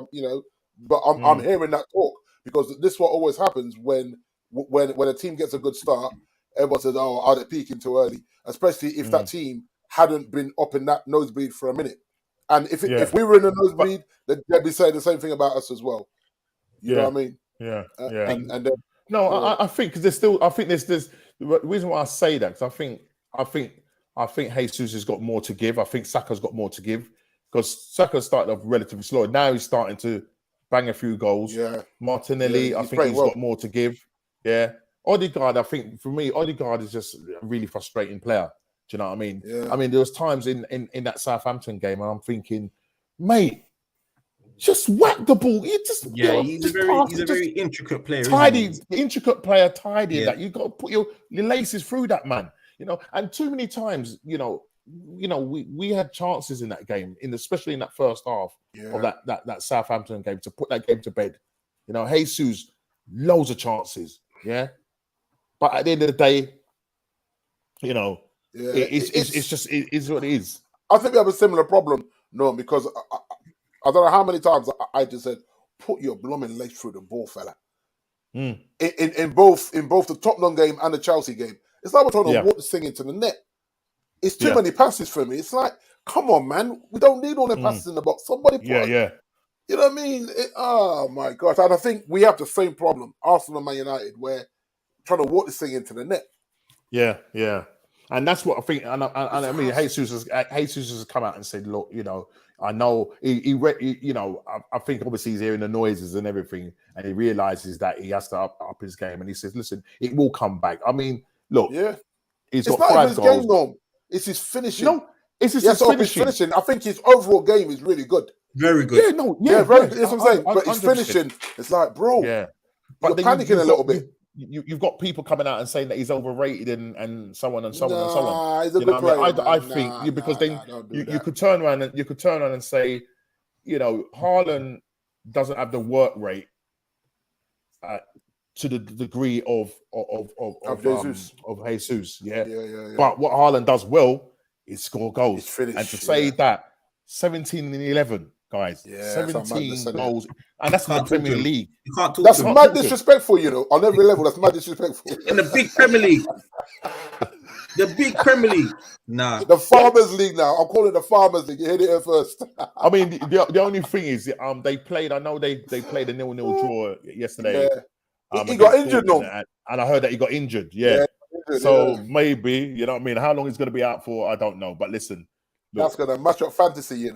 But I'm hearing that talk because this is what always happens when a team gets a good start. Everyone says, "Oh, are they peaking too early?" Especially if that team hadn't been up in that nosebleed for a minute. And if we were in a nosebleed, they'd be saying the same thing about us as well. You know what I mean? Yeah. And then, I think because there's still. I think there's the reason why I say that because I think Jesus has got more to give. I think Saka's got more to give because Saka started off relatively slow. Now he's starting to bang a few goals. Yeah. Martinelli, I think he's got more to give. Yeah. Odegaard, I think for me, Odegaard is just a really frustrating player. Do you know what I mean? Yeah. I mean, there was times in that Southampton game, and I'm thinking, mate, just whack the ball. He's a very intricate player. Intricate player, tidy. That you got to put your laces through that man. And too many times, we had chances in that game, especially in that first half of that Southampton game to put that game to bed. Jesus, loads of chances. Yeah. But at the end of the day, it is what it is. I think we have a similar problem, because I don't know how many times I just said, put your blooming legs through the ball, fella. In both the Tottenham game and the Chelsea game, it's like we're trying to walk this thing into the net. It's too many passes for me. It's like, come on, man, we don't need all the passes in the box. Somebody put You know what I mean? Oh my gosh! And I think we have the same problem, Arsenal and Man United, where trying to walk this thing into the net. Yeah. And that's what I think. And I mean, Jesus has come out and said, "Look, I know I think obviously he's hearing the noises and everything, and he realizes that he has to up his game. And he says, listen, it will come back. I mean, look, it's got not 5 his goals. Game, no. It's his finishing. It's his finishing. I think his overall game is really good. Very good. Very good. That's what I'm saying. But his finishing, it's like, bro, but you're panicking a little bit. You've got people coming out and saying that he's overrated and so on and so on and so on. He's a good player. I think because then you could turn around and say, Haaland doesn't have the work rate to the degree of Jesus. Yeah. But what Haaland does well is score goals. And to say that 17 and 11. Guys, 17 goals, and that's in the Premier League. You can't talk. That's mad disrespectful, on every level. That's mad disrespectful. In the big Premier League, nah, the Farmers League. Now I'm calling it the Farmers League. You heard it here first. I mean, the only thing is, they played. I know they played a 0-0 draw yesterday. He got injured, and I heard that he got injured. So maybe, you know what I mean. How long he's going to be out for, I don't know. But listen. Look, that's going to mash up fantasy,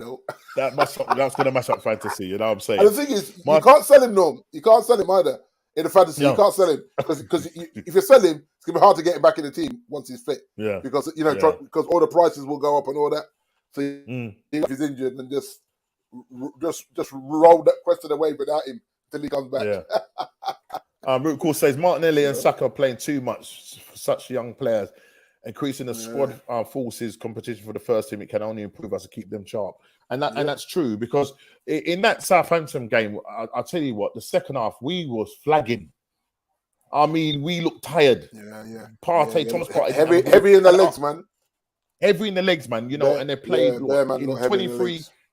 That's going to mash up fantasy, you know what I'm saying? And the thing is, you can't sell him, You can't sell him either. In the fantasy, you can't sell him. Because if you sell him, it's going to be hard to get him back in the team once he's fit. Yeah. Because, because all the prices will go up and all that. So if he's injured, then just roll that question away without him until he comes back. Yeah. Root Call says, Martinelli and Saka are playing too much for such young players. Increasing the squad forces competition for the first team, it can only improve us to keep them sharp. And that's true because in that Southampton game, I'll tell you what, the second half, we was flagging. I mean, we looked tired. Partey, Thomas Partey. Heavy in the legs, man. Heavy in the legs, man. And they played in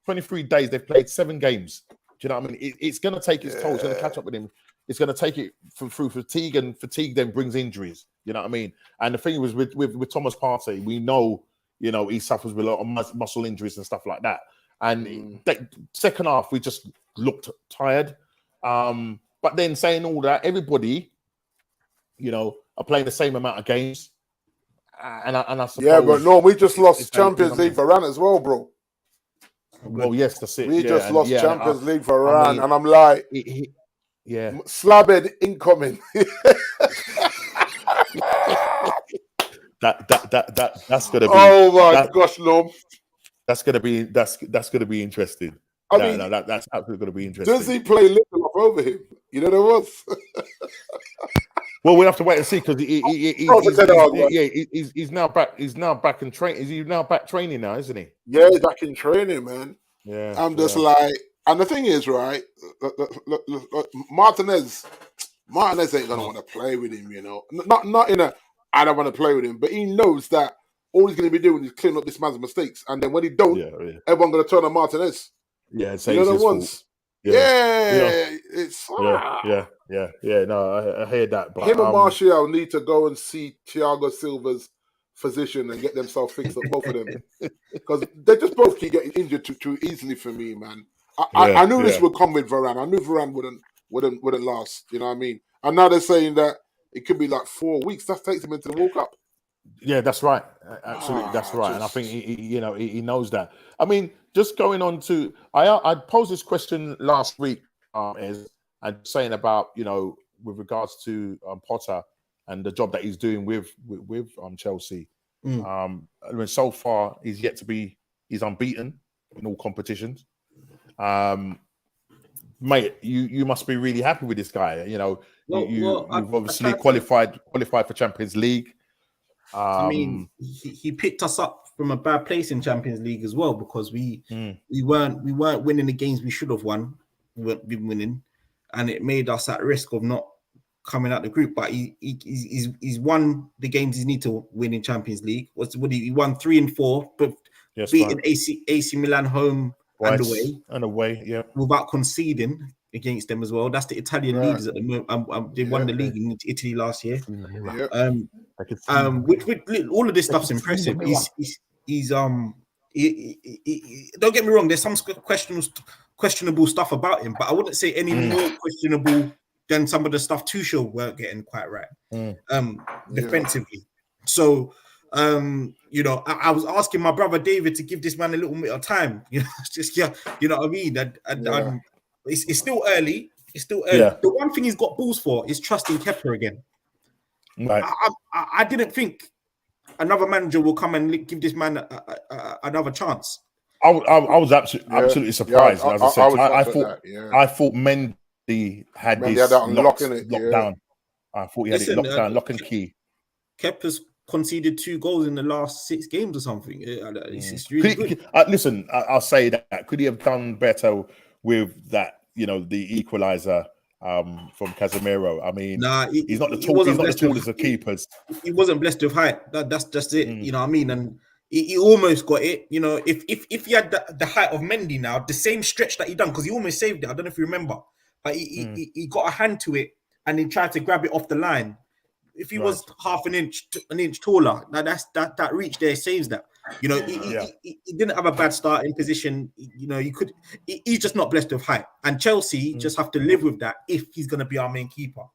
23 days, they've played 7 games. Do you know what I mean? It's going to take its toll. It's going to catch up with him. It's going to take it through fatigue, and fatigue then brings injuries. You know what I mean? And the thing was with Thomas Partey, we know, he suffers with a lot of muscle injuries and stuff like that. And second half, we just looked tired. But then saying all that, everybody, are playing the same amount of games. And I suppose... Yeah, but no, we just lost Champions League for Varane as well, bro. Well, yes, that's it. We just lost Champions League for Varane, and I'm like... Slabhead incoming. That's gonna be. Oh my gosh, Lom. That's gonna be interesting. That's absolutely gonna be interesting. Does he play Lindelof over him? You know what it was? Well, we'll have to wait and see because he's now back. He's now back in train. Is he now back training now? Isn't he? Yeah, he's back in training, man. Yeah. I'm just like, and the thing is, right? Look, Martinez ain't gonna want to play with him, you know. Not in a I don't want to play with him, but he knows that all he's gonna be doing is cleaning up this man's mistakes, and then when he don't, everyone gonna turn on Martinez. Yeah, you know the ones. It's No, I hear that. But him and Martial need to go and see Thiago Silva's physician and get themselves fixed up, both of them, because they just both keep getting injured too easily for me, man. I knew this would come with Varane. I knew Varane wouldn't last. You know what I mean? And now they're saying that it could be like 4 weeks. That takes him into the World Cup. Yeah, that's right. Absolutely, that's right. And I think he knows that. I mean, just going on to, I posed this question last week, and saying about with regards to Potter and the job that he's doing with Chelsea. I mean, so far he's unbeaten in all competitions. Mate, you must be really happy with this guy. You've obviously qualified for Champions League. I mean, he picked us up from a bad place in Champions League as well, because we weren't winning the games we should have won. We weren't been winning, and it made us at risk of not coming out the group. But he's won the games he need to win in Champions League. He won 3 and 4, but beating AC Milan home and away, without conceding against them as well. That's the Italian leaders at the moment. They won the league in Italy last year. Which all of this stuff's impressive. He's don't get me wrong. There's some questionable stuff about him, but I wouldn't say any more questionable than some of the stuff Tuchel weren't getting quite right defensively. So I was asking my brother David to give this man a little bit of time. You know what I mean. It's still early. The one thing he's got balls for is trusting Kepa again. Right. I didn't think another manager will come and give this man another chance. I was absolutely surprised. As I said, I thought Mendy had this locked down. I thought he had it locked down, lock and key. Kepa's conceded 2 goals in the last 6 games or something. It's really good. Listen, I'll say that. Could he have done better with that? The equaliser from Casemiro. I mean, he's not the tallest of keepers. He wasn't blessed with height. That's just it. You know what I mean? And he almost got it. If he had the height of Mendy now, the same stretch that he done, because he almost saved it. I don't know if you remember, but he got a hand to it and he tried to grab it off the line. If he was half an inch taller, now that reach there saves that. He didn't have a bad starting position. He's just not blessed with height, and Chelsea just have to live with that if he's going to be our main keeper.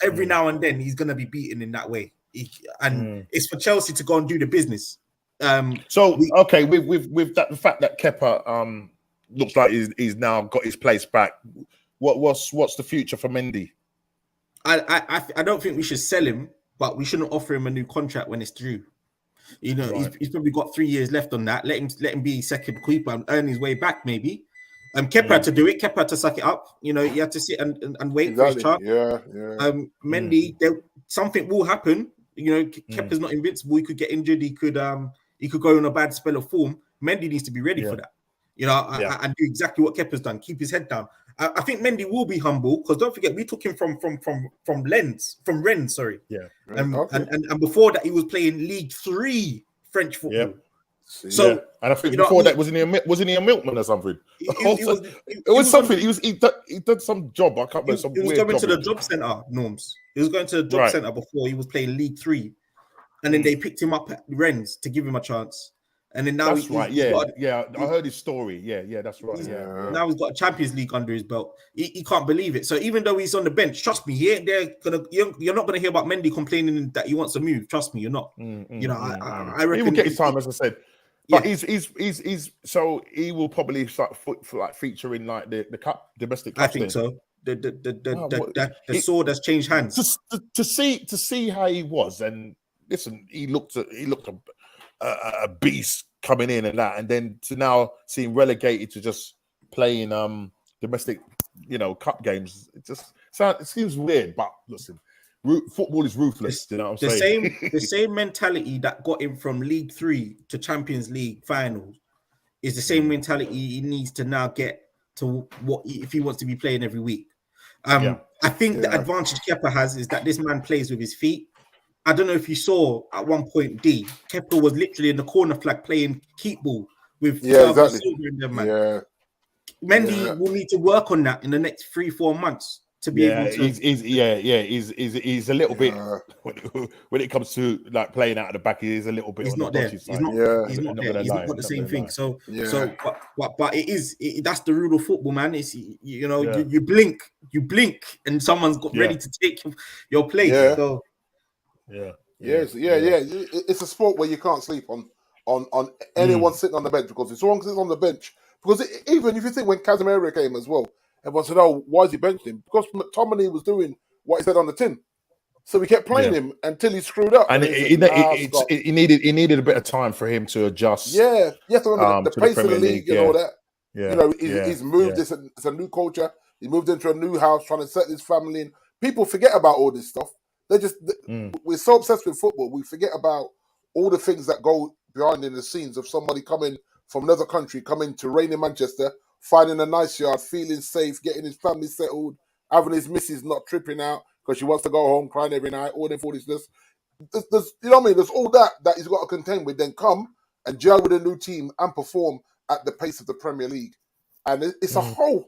Every now and then he's going to be beaten in that way, it's for Chelsea to go and do the business. With that, the fact that Kepa looks like he's now got his place back. What's the future for Mendy? I don't think we should sell him, but we shouldn't offer him a new contract when it's due. He's probably got 3 years left on that. Let him be second keeper and earn his way back, maybe. Kepa had to do it. Kepa had to suck it up. He had to sit and wait for his chance. Mendy, something will happen. Kepa's not invincible. He could get injured. He could go on a bad spell of form. Mendy needs to be ready for that. And do exactly what Kepa's done. Keep his head down. I think Mendy will be humble, because don't forget we took him from Rennes. And before that he was playing League 3 French football. So and I think before that wasn't he a milkman or something? It was something. He did some job. I can't remember. He was going to the job centre, Norms. He was going to the job centre before he was playing League 3, and then they picked him up at Rennes to give him a chance. And then now that's right. I heard his story. Yeah, that's right. Now he's got a Champions League under his belt. He can't believe it. So even though he's on the bench, trust me, you're not gonna hear about Mendy complaining that he wants to move. Trust me, you're not. I reckon he will get his time, as I said. But he's so he will probably start featuring like the cup domestic cup. I think so. The sword has changed hands. Just to see how he was, and listen, he looked a beast coming in and that, and then to now seem relegated to just playing domestic, cup games. It's just it seems weird, but listen, football is ruthless. You know what I'm saying? The same mentality that got him from League 3 to Champions League finals is the same mentality he needs to now get to if he wants to be playing every week. I think the advantage Kepa has is that this man plays with his feet. I don't know if you saw at one point, Kepa was literally in the corner flag playing keep ball with exactly. Silva in them, man. Yeah. Mendy will need to work on that in the next 3-4 months to be able to. He's a little bit when it comes to like playing out of the back. He's a little bit. He's not there. He's not there. He's not got the same thing. So, but it is. That's the rule of football, man. It's you blink, and someone's got ready to take your place. Yeah. So, It's a sport where you can't sleep on anyone sitting on the bench, because if someone sits on the bench, because even if you think when Casemiro came as well, everyone said, "Oh, why is he benching him?" Because McTominay was doing what he said on the tin, so we kept playing him until he screwed up. And he needed a bit of time for him to adjust. Yeah, the pace of the league and all that. He's moved. It's a new culture. He moved into a new house, trying to set his family in. People forget about all this stuff. We're so obsessed with football, we forget about all the things that go behind in the scenes of somebody coming from another country, coming to rainy Manchester, finding a nice yard, feeling safe, getting his family settled, having his missus not tripping out because she wants to go home, crying every night, all the foolishness. There's you know what I mean? There's all that he's got to contend with, then come and gel with a new team and perform at the pace of the Premier League. And it's a whole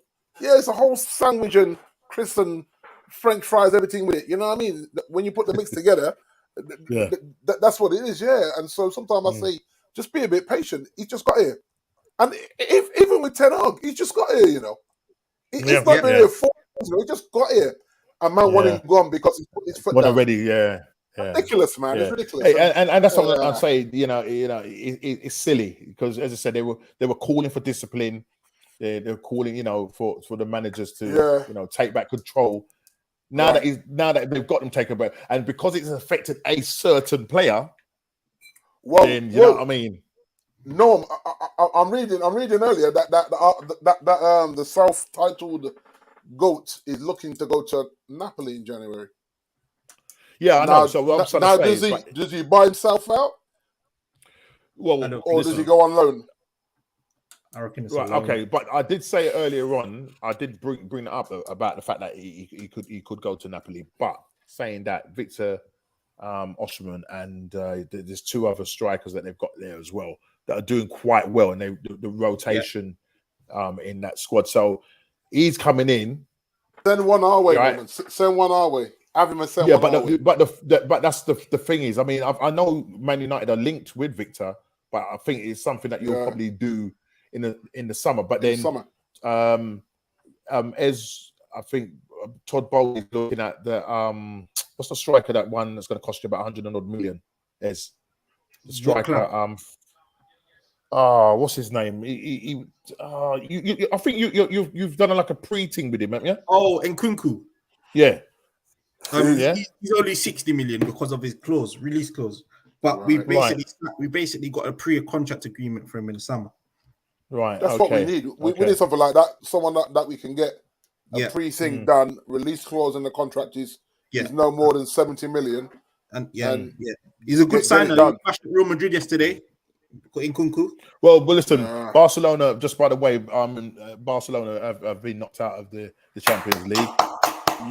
sandwich and crisp and French fries, everything with it. You know what I mean? When you put the mix together, that's what it is, And so sometimes I say, just be a bit patient. He's just got here. And even with Ten Hag, he's just got here, He's not been here 4 years, he just got here. And man want him gone because he's put his foot down. Already, Ridiculous, man. It's ridiculous. Hey, and that's what I'm saying. It's silly because, as I said, they were calling for discipline. They're calling, for the managers to, take back control. Now that they've got them taken back, and because it's affected a certain player, then you know what I mean. No, I'm reading earlier that the self-titled GOAT is looking to go to Napoli in January. Yeah, I know. So what I'm now does he buy himself out? Well, or does he go on loan? I reckon it's right. Okay, but I did say earlier on, I did bring it up about the fact that he could go to Napoli. But saying that, Victor Osimhen and there's 2 other strikers that they've got there as well that are doing quite well, and the rotation in that squad. So he's coming in. Send one our way, right? Send one our way. Have him and send one our way. But that's the thing is, I mean, I know Man United are linked with Victor, but I think it's something that you'll probably do in the summer. But then as I think Todd Bowley is looking at the what's the striker, that one that's going to cost you about 100 odd million? As the striker, what's his name? I think you've done like a pre-thing with him, haven't you? Oh, Nkunku. Yeah. He's only 60 million because of his release clause. But we basically got a pre-contract agreement for him in the summer. Right. That's what we need. We need something like that. Someone that we can get a pre-thing done. Release clause in the contract is no more than 70 million. And he's a good signer. He crashed at Real Madrid yesterday. In Nkunku. Well, listen, Barcelona. Just by the way, Barcelona have been knocked out of the Champions League.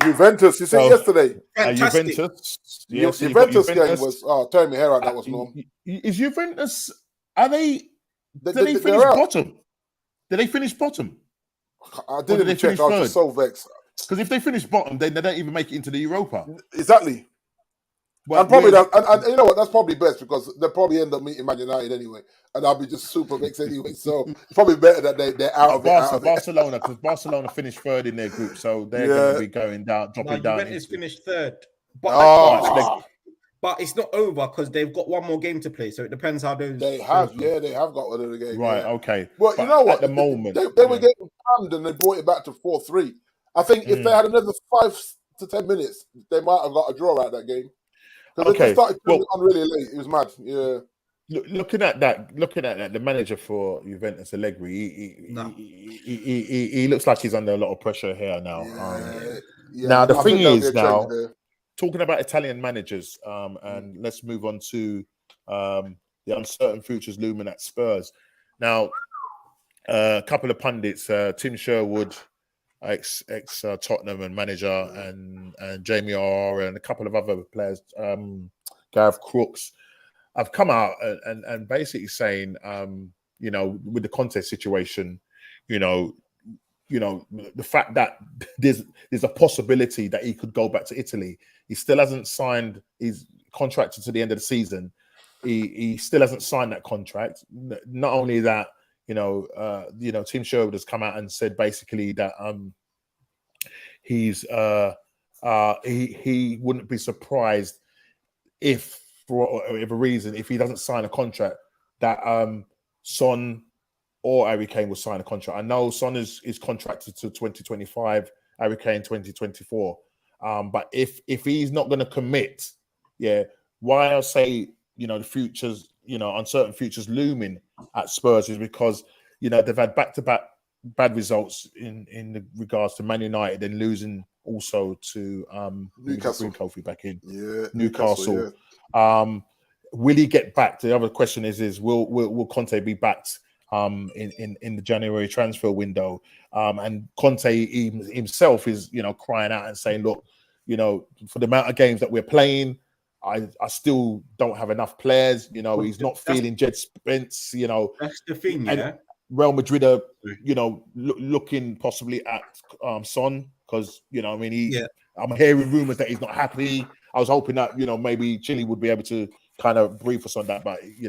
Juventus, you said yesterday. Juventus. Yes, Juventus game was. Tearing my hair out. That was normal. Is Juventus? Are they? Did they finish bottom? Did they finish bottom? I didn't check. I was just so vexed. Because if they finish bottom, then they don't even make it into the Europa. Exactly. Well, and probably and you know what? That's probably best because they'll probably end up meeting Man United anyway, and I'll be just super vexed anyway. So it's probably better that they're out of it. Barcelona, because Barcelona finished 3rd in their group, so they're going to be going down, dropping down. Juventus finished 3rd, but it's not over because they've got one more game to play. So it depends how those. They have got one of the game. Right. Okay. Well, you know what? At the moment, they were getting hammed and they brought it back to 4-3. I think if they had another 5 to 10 minutes, they might have got a draw out of that game. Because they started on really late. It was mad. Yeah. Looking at that, the manager for Juventus, Allegri, he looks like he's under a lot of pressure here now. Yeah, now the I thing think there'll be is a change now there. talking about Italian managers, and let's move on to the uncertain futures looming at Spurs. Now, a couple of pundits, Tim Sherwood, ex Tottenham and manager, and Jamie R, and a couple of other players, Gareth Crooks, have come out and basically saying, you know, with the Conte situation, you know, the fact that there's a possibility that he could go back to Italy. He still hasn't signed his contract to the end of the season. He still hasn't signed that contract. Not only that, Tim Sherwood has come out and said basically that he wouldn't be surprised if, for whatever reason, if he doesn't sign a contract, that Son or Harry Kane will sign a contract. I know Son is contracted to 2025, Harry Kane 2024. But if he's not going to commit, why I say, the futures, uncertain futures looming at Spurs is because, they've had back-to-back bad results in regards to Man United and losing also to Newcastle. Kofi back in. Yeah, Newcastle. Yeah. Will he get back? The other question is will Conte be backed in the January transfer window? And Conte himself is, crying out and saying, look, for the amount of games that we're playing, I still don't have enough players. He's not feeling Jed Spence. That's the thing, yeah. And Real Madrid are, looking possibly at Son because, I'm hearing rumours that he's not happy. I was hoping that, maybe Chile would be able to kind of brief us on that, but we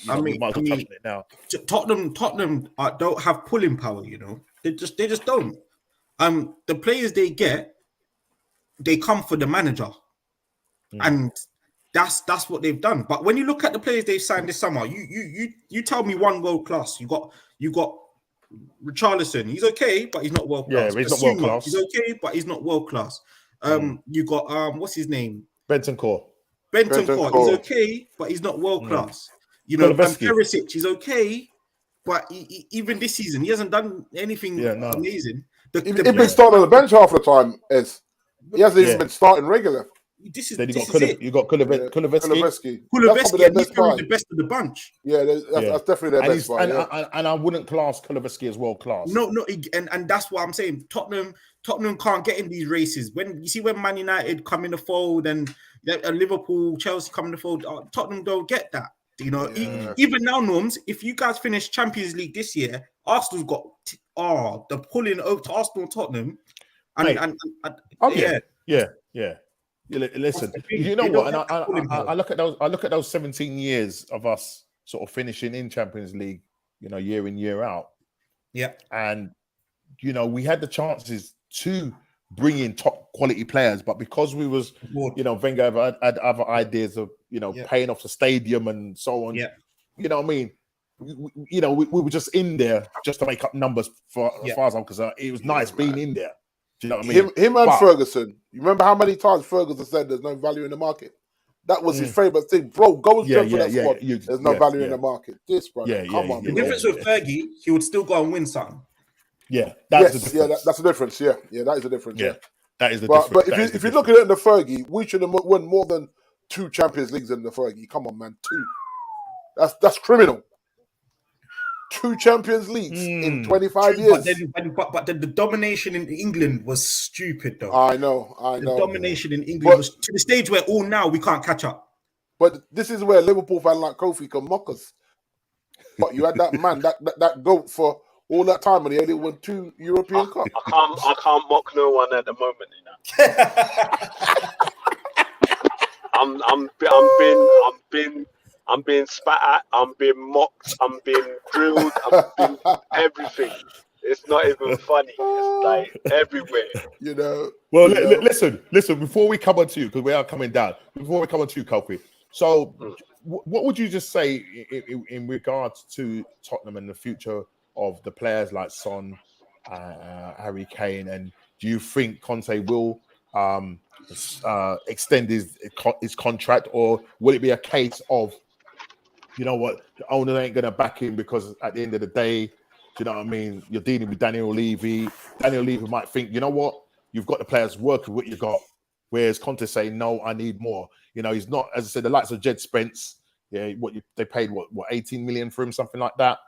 might as well touch on it now. Tottenham don't have pulling power. They just don't. The players they get, they come for the manager, and that's what they've done. But when you look at the players they've signed this summer, you tell me one world class. You got Richarlison. He's okay, but he's not world class. Yeah, he's not world class. He's okay, but he's not world class. You got what's his name? Bentancur. He's okay, but he's not world class. Perisic, he's okay, but even this season he hasn't done anything amazing. He's been starting on the bench half the time. He hasn't even been starting regular. You got Kulusevski. He's probably the best of the bunch. Yeah, that's definitely their best one. And I wouldn't class Kulusevski as world class. No, and that's what I'm saying. Tottenham can't get in these races. When Man United come in the fold and Liverpool, Chelsea come in the fold, Tottenham don't get that. Even now, Norms, if you guys finish Champions League this year, Arsenal's got the pulling over to Arsenal and Tottenham. Listen, you know what? And I look at those 17 years of us sort of finishing in Champions League, year in, year out. Yeah. And we had the chances to bring in top quality players, but because we was, Wenger had other ideas of, paying off the stadium and so on. Yeah. You know what I mean? We were just in there just to make up numbers as far as I'm concerned. It was nice being in there. Do you know what I mean? Him and Ferguson. You remember how many times Ferguson said there's no value in the market? That was his favorite thing, bro. Go and strengthen that squad. There's no value in the market. Come on. The difference with Fergie, he would still go and win something. Yeah, that's the difference. Yeah, that is the difference. Yeah, that is the difference. But if you're looking at the Fergie, we should have won more than 2 Champions Leagues in the Fergie. Come on, man, 2. That's criminal. 2 Champions Leagues in 25 years. But the domination in England was stupid, though. I know. The domination in England was to the stage where all now we can't catch up. But this is where Liverpool fan like Kofi can mock us. But you had that man, that GOAT for all that time, and he only won 2 European Cups. I can't mock no one at the moment, I'm being spat at, I'm being mocked, I'm being drilled, I'm being everything. It's not even funny. It's like everywhere. Well, listen. Before we come on to you, because we are coming down. Before we come on to you, Kofi. So, what would you just say in regards to Tottenham and the future of the players like Son, Harry Kane, and do you think Conte will extend his contract, or will it be a case of, the owner ain't going to back him because at the end of the day, do you know what I mean? You're dealing with Daniel Levy. Daniel Levy might think, you know what? you've got the players working with what you got. Whereas Conte saying, no, I need more. You know, he's not, as I said, the likes of Jed Spence. Yeah, they paid what 18 million for him, something like that.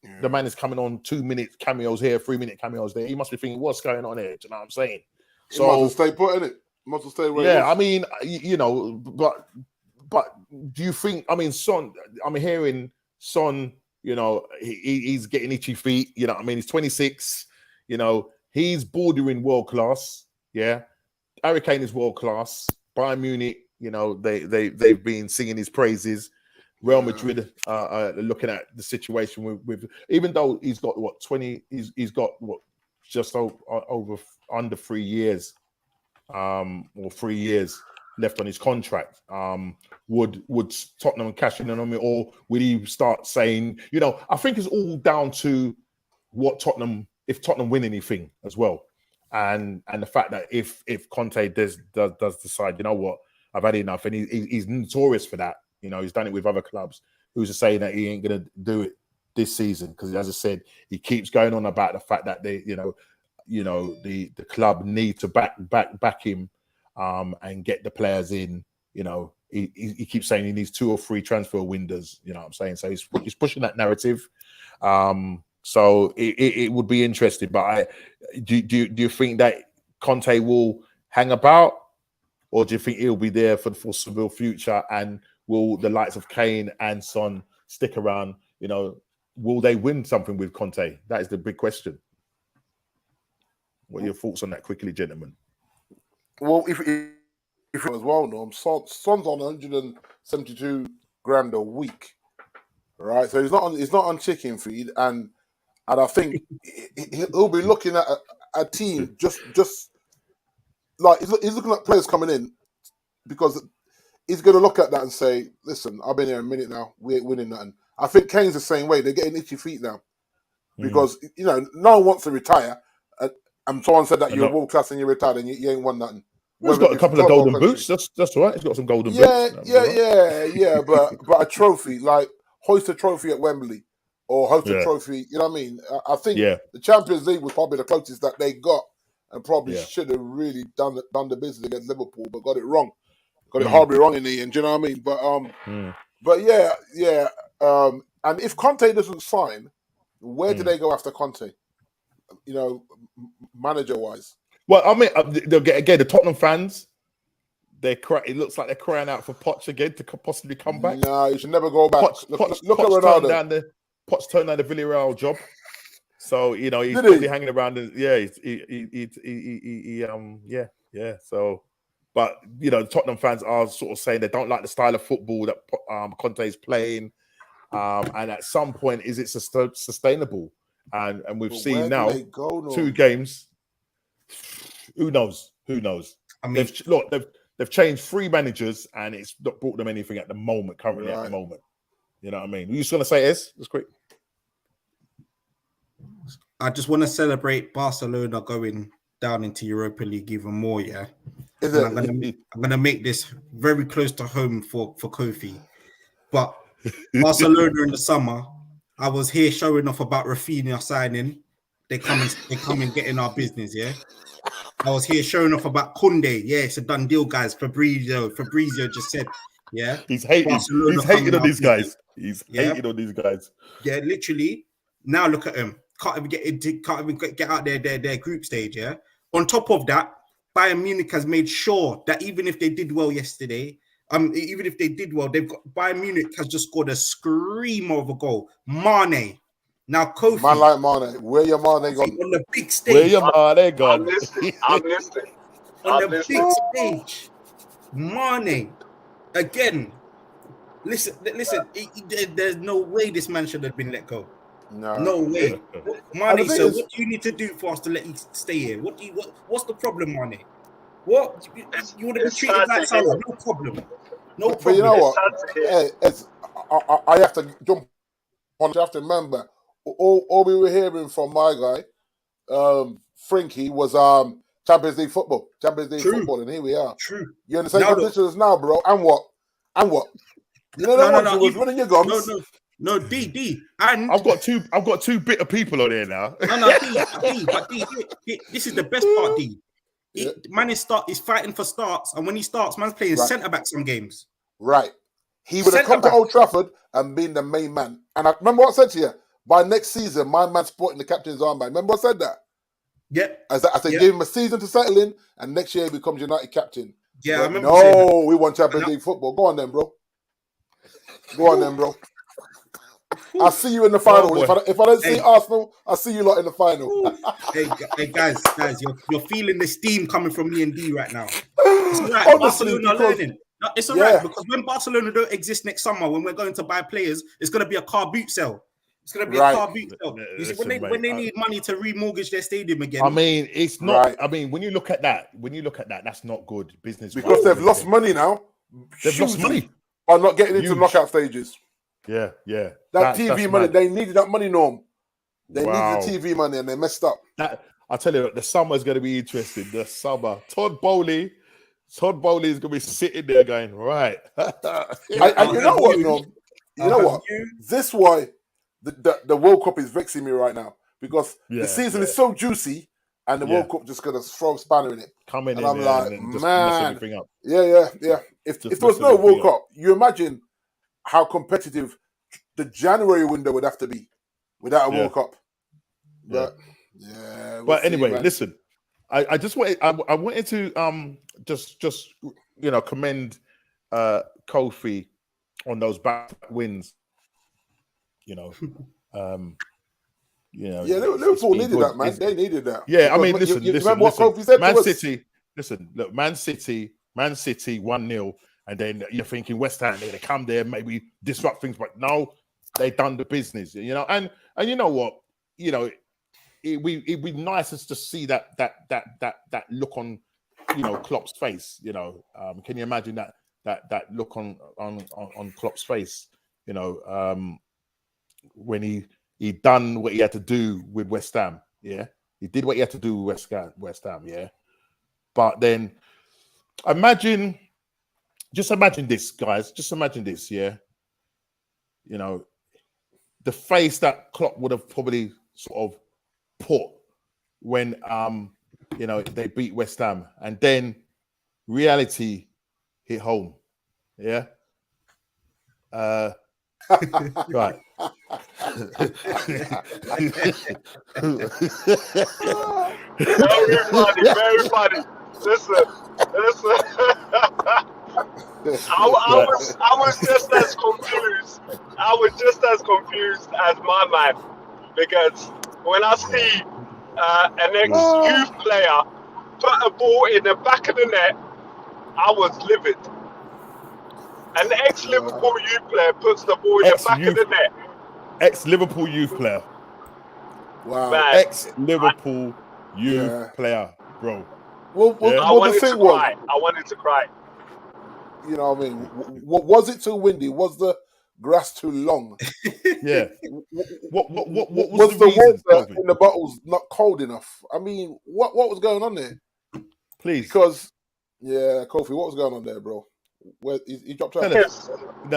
Yeah. The man is coming on 2-minute cameos here, 3-minute cameos there. He must be thinking, what's going on here? Do you know what I'm saying? So might as well stay put in it. Might as well stay where. Yeah, I mean, you know, but do you think? I mean, Son. I'm hearing Son. You know, he's getting itchy feet. You know, I mean, he's 26. You know, he's bordering world class. Yeah, Harry Kane is world class. Bayern Munich. You know, they've been singing his praises. Real Madrid looking at the situation with even though he's got what 20, he's got what just over under 3 years, or 3 years left on his contract. Would Tottenham cash in on it, or would he start saying, you know, I think it's all down to what if Tottenham win anything as well, and the fact that if Conte does decide, you know what, I've had enough, and he's notorious for that. You know, he's done it with other clubs. Who's to say that he ain't going to do it this season? Because as I said, he keeps going on about the fact that they, the club need to back him, and get the players in. You know, he keeps saying he needs 2 or 3 transfer windows. You know what I'm saying? So he's pushing that narrative. So it would be interesting. But do you think that Conte will hang about, or do you think he'll be there for the foreseeable future? And will the likes of Kane and Son stick around? You know, will they win something with Conte? That is the big question. What are your thoughts on that quickly, gentlemen? Well, if as well, Norm, Son's on 172 grand a week, right? So he's not on chicken feed, and I think he'll be looking at a team just like he's looking at players coming in, because he's going to look at that and say, listen, I've been here a minute now. We ain't winning nothing. I think Kane's the same way. They're getting itchy feet now because, you know, no one wants to retire. And someone said that you're world class and you're retired and you ain't won nothing. Well, he's got a couple of golden boots. That's all right. He's got some golden boots. Yeah. But a trophy, like hoist a trophy at Wembley or hoist a trophy, you know what I mean? I think the Champions League was probably the closest that they got, and probably should have really done the business against Liverpool, but got it wrong. Got it horribly wrong in the end, do you know what I mean? But yeah. And if Conte doesn't sign, where do they go after Conte? You know, manager-wise. Well, I mean, they'll get again the Tottenham fans. It looks like they're crying out for Poch again to possibly come back. No, you should never go back. Look at Ronaldo. Poch turned down the Villarreal job, so you know he's probably hanging around. So. But, you know, the Tottenham fans are sort of saying they don't like the style of football that Conte is playing. And at some point, is it sustainable? And we've seen now 2 games. Who knows? I mean, they've changed 3 managers, and it's not brought them anything at the moment, currently at the moment. You know what I mean? Were you just going to say S? Just quick. I just want to celebrate Barcelona going down into Europa League even more, yeah. I'm gonna make this very close to home for Kofi. But Barcelona in the summer, I was here showing off about Rafinha signing. They come and get in our business, yeah. I was here showing off about Conte. Yeah, it's a done deal, guys. Fabrizio just said, yeah. He's hating on these guys. He's hating on these guys. Yeah, literally. Now look at him. Can't even get out their group stage, yeah. On top of that, Bayern Munich has made sure that even if they did well yesterday, they've got Bayern Munich has just scored a screamer of a goal. Mane. Now Kofi. Man like Mane. Where your Mane gone? On the big stage. Where your Mane gone? I'm listening. On the big stage. Mane. Again. Listen. There's no way this man should have been let go. No way. Mane, so what do you need to do for us to let you stay here? What's the problem, Mane? What you want to be treated like Salah? No problem. But you know what? I have to jump on. You have to remember, all we were hearing from my guy, Frankie, was Champions League football, and here we are. True. You're in the same position as now, bro. And what? You know that was winning your guns. No, D, and I've got two bitter people on here now. D, this is the best part, D. Man is fighting for starts, and when he starts, man's playing centre back some games. Right. He would have come to Old Trafford and been the main man. And I remember what I said to you. By next season, my man's sporting the captain's armband. Remember what I said that? Yep. I said, give him a season to settle in, and next year he becomes United captain. Yeah, but I remember saying that. We want Champions League football. Go on then, bro. I'll see you in the final. If I don't see Arsenal, I'll see you lot in the final. hey guys, you're feeling the steam coming from me and D right now. It's all right. Barcelona learning. No, it's all right, because when Barcelona don't exist next summer, when we're going to buy players, it's going to be a car boot sale. It's going to be a car boot sale. When they need money to remortgage their stadium again. I mean, it's not. Right. I mean, when you look at that, that's not good business. Because they've lost money now. They've lost money by not getting into knockout stages. Yeah. That TV money, they needed that money, Norm. They needed the TV money, and they messed up. I'll tell you, the summer is going to be interesting. The summer, Todd Bowley is going to be sitting there going, right. You know what, Norm? You know what? This is why the World Cup is vexing me right now, because the season is so juicy, and the World Cup just going to throw a spanner in it. Coming in, I'm like, and just mess everything up. Yeah. If there was no World Cup, you imagine how competitive the January window would have to be without a World Cup. But but anyway, listen, I wanted to just commend Kofi on those back wins. Liverpool needed that, man. They needed that. Yeah, I mean, listen. Remember what Kofi said? Man City. Listen, look, Man City 1-0, and then you're thinking West Ham, they're going to come there, maybe disrupt things, but no, they done the business, and you know what, it'd be nice to see that look on, Klopp's face, can you imagine that look on Klopp's face, when he done what he had to do with West Ham, he did what he had to do with West Ham, but then just imagine this, guys. Just imagine this, the face that Klopp would have probably sort of put when they beat West Ham, and then reality hit home. Right. Very funny. Listen. I was just as confused. I was just as confused as my man, because when I see an ex-youth player put a ball in the back of the net, I was livid. An ex-Liverpool youth player puts the ball in the back of the net. Ex-Liverpool youth player. Wow. Man, ex-Liverpool youth player, bro. Well, I wanted to cry. You know what I mean? Was it too windy? Was the grass too long? Yeah. What was the water in the bottles not cold enough? I mean, what was going on there? Please. Because, Kofi, what was going on there, bro? Where he dropped out? No.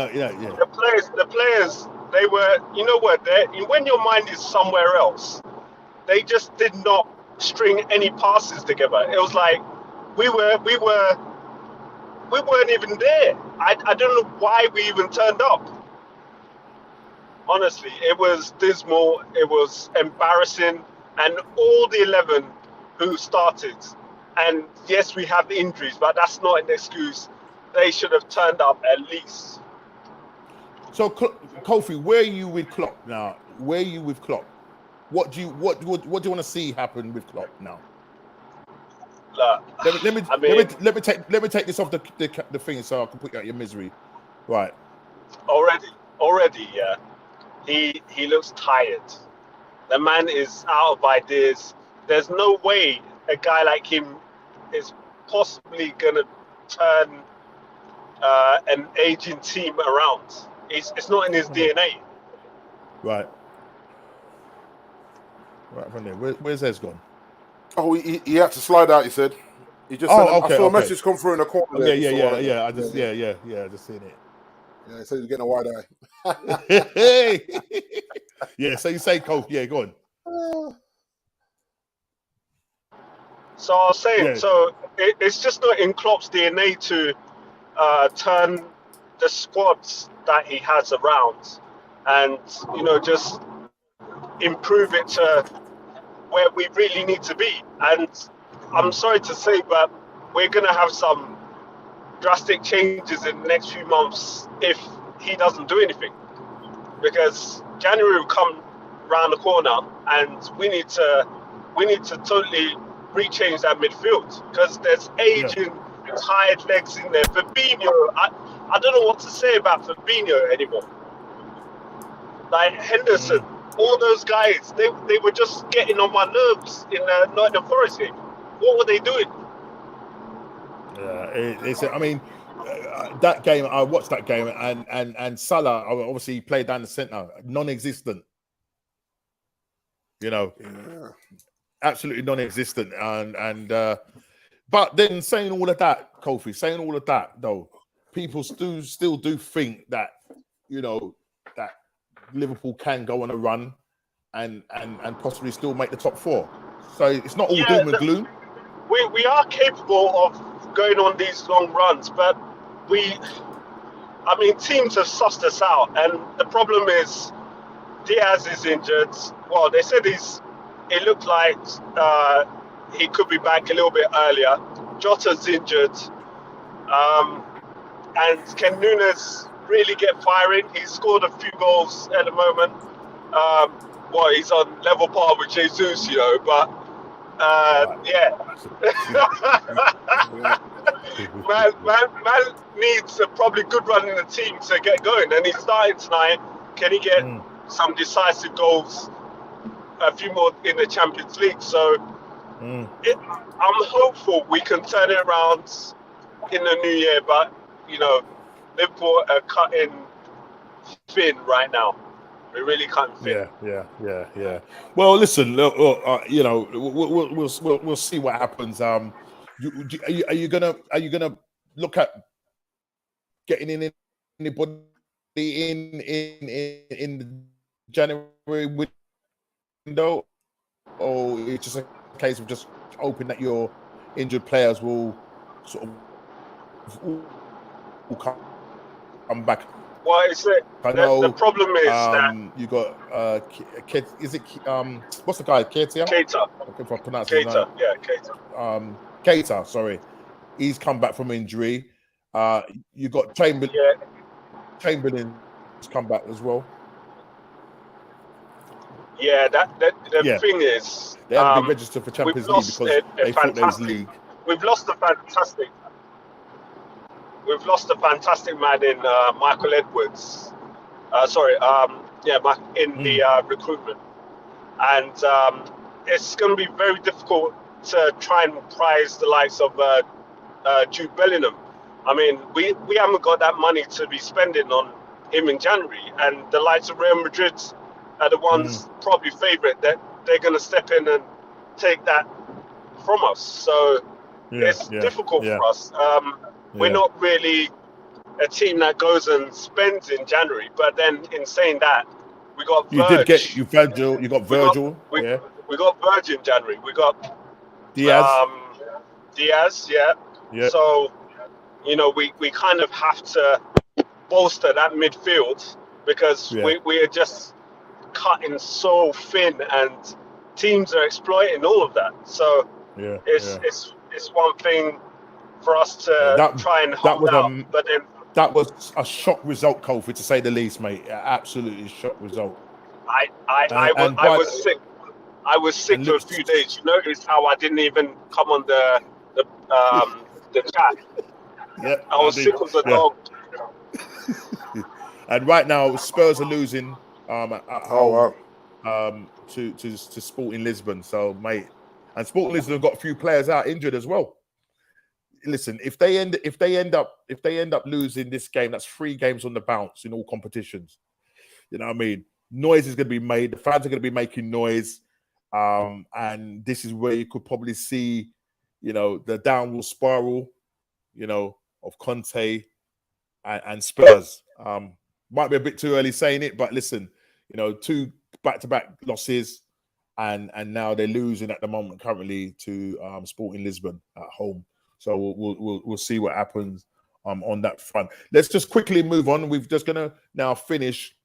The players, they were, you know what? When your mind is somewhere else, they just did not string any passes together. It was like we weren't even there. I don't know why we even turned up. Honestly, it was dismal. It was embarrassing, and all the 11 who started. And yes, we have the injuries, but that's not an excuse. They should have turned up at least. So, Kofi, where are you with Klopp now? Where are you with Klopp? What do you want to see happen with Klopp now? Let me take this off the thing so I can put you out your misery. Right. Already, yeah. He looks tired. The man is out of ideas. There's no way a guy like him is possibly gonna turn an aging team around. It's not in his DNA. Right from there. Where's Ez gone? Oh, he had to slide out. He said. He just. I saw a message come through in the corner. Yeah. I just seen it. Yeah, he said he's getting a wide eye. Yeah, so you say, Cole. Yeah, go on. So I was saying, it's just not in Klopp's DNA to turn the squads that he has around and, just improve it to where we really need to be. And I'm sorry to say, but we're going to have some drastic changes in the next few months if he doesn't do anything. Because January will come around the corner and we need to totally rechange that midfield because there's aging, tired legs in there. Fabinho, I don't know what to say about Fabinho anymore. Like Henderson, all those guys, they were just getting on my nerves in the Nottingham Forest game. What were they doing? That game, I watched that game, and Salah obviously played down the centre, non-existent. Absolutely non-existent. But then saying all of that, Kofi, saying all of that, though, people still do think that that Liverpool can go on a run and possibly still make the top four. So it's not all doom and gloom. We are capable of going on these long runs, but teams have sussed us out, and the problem is Diaz is injured. Well, they said it looked like he could be back a little bit earlier. Jota's injured, and can Nunes really get firing? He's scored a few goals at the moment. He's on level par with Jesus, but man needs a probably good run in the team to get going, and he's starting tonight. Can he get some decisive goals? A few more in the Champions League. So I'm hopeful we can turn it around in the new year, but Liverpool are cutting thin right now. We're really cutting thin. Yeah. Well, listen, we'll see what happens. Are you gonna look at getting in anybody in the January window, or it's just a case of just hoping that your injured players will sort of come back? Well, it's the problem is that you got what's the guy? Keita? Keita. If I pronounce his name. Keita. Keita, sorry. He's come back from injury. You got Chamberlain. Yeah. Chamberlain's come back as well. Yeah, the thing is, they haven't been registered for Champions League because they thought there was league. We've lost a fantastic man in Michael Edwards. In the recruitment, and it's going to be very difficult to try and prize the likes of Jude Bellingham. I mean, we haven't got that money to be spending on him in January, and the likes of Real Madrid are the ones probably favourite that they're going to step in and take that from us. So it's difficult for us. We're not really a team that goes and spends in January, but then in saying that, we got Virgil. You got Virgil. We got Virgil in January. We got Diaz. Diaz, yeah. So, we kind of have to bolster that midfield because we are just cutting so thin, and teams are exploiting all of that. So it's one thing for us to try and hold out, but then that was a shock result, Kofi, to say the least, mate. Absolutely shock result. I was sick. I was sick for a few days. You noticed how I didn't even come on the chat. Yeah, I was sick as a dog. And right now, Spurs are losing at home to Sporting Lisbon. So, mate, and Sporting Lisbon have got a few players out injured as well. Listen, if they end up losing this game, that's 3 games on the bounce in all competitions. You know what I mean? Noise is going to be made. The fans are going to be making noise, and this is where you could probably see, the downward spiral, of Conte and Spurs. Might be a bit too early saying it, but listen, 2 back-to-back losses. and now they're losing at the moment currently to Sporting Lisbon at home. So we'll see what happens on that front. Let's just quickly move on. We're just gonna now finish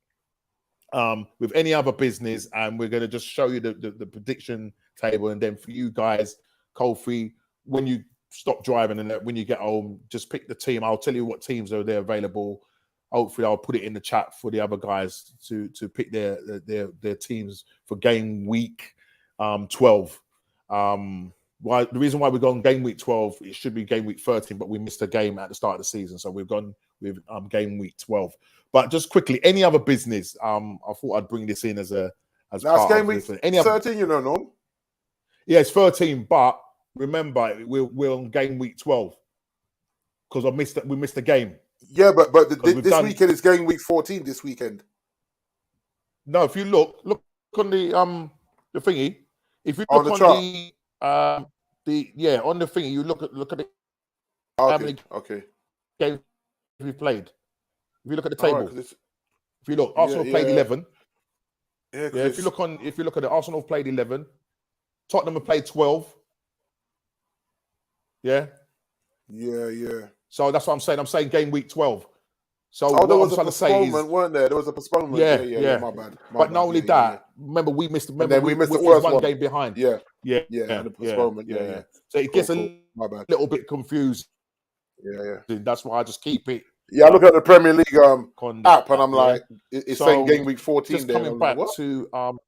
with any other business, and we're gonna just show you the prediction table, and then for you guys, Kofi, when you stop driving and when you get home, just pick the team. I'll tell you what teams are there available. Hopefully, I'll put it in the chat for the other guys to pick their teams for game week 12. Why the reason why we've gone game week 12, it should be game week 13, but we missed a game at the start of the season, so we've gone with game week 12. But just quickly, any other business? I thought I'd bring this in as That's part game of week this. 13, you know, no? Yeah, it's 13, but remember we're on game week 12 because we missed a game. Yeah, but this weekend is game week 14. This weekend. No, if you look on the thingy. If you look on the chart. on the thingy, you look at it. Okay. How many games we played? If you look at the table, right, if you look, Arsenal played 11. Yeah, if you look at it, Arsenal played 11. Tottenham have played 12. Yeah. So that's what I'm saying. I'm saying game week 12. So there was a postponement, weren't there? There was a postponement. Yeah. My bad. But not only that, remember we missed. Remember we missed the first one game behind. Yeah. Yeah. The postponement. Yeah. So it gets a little bit confused. Yeah. That's why I just keep it. Yeah, I look at the Premier League app and I'm like, it's saying game week 14. Just coming back to I'm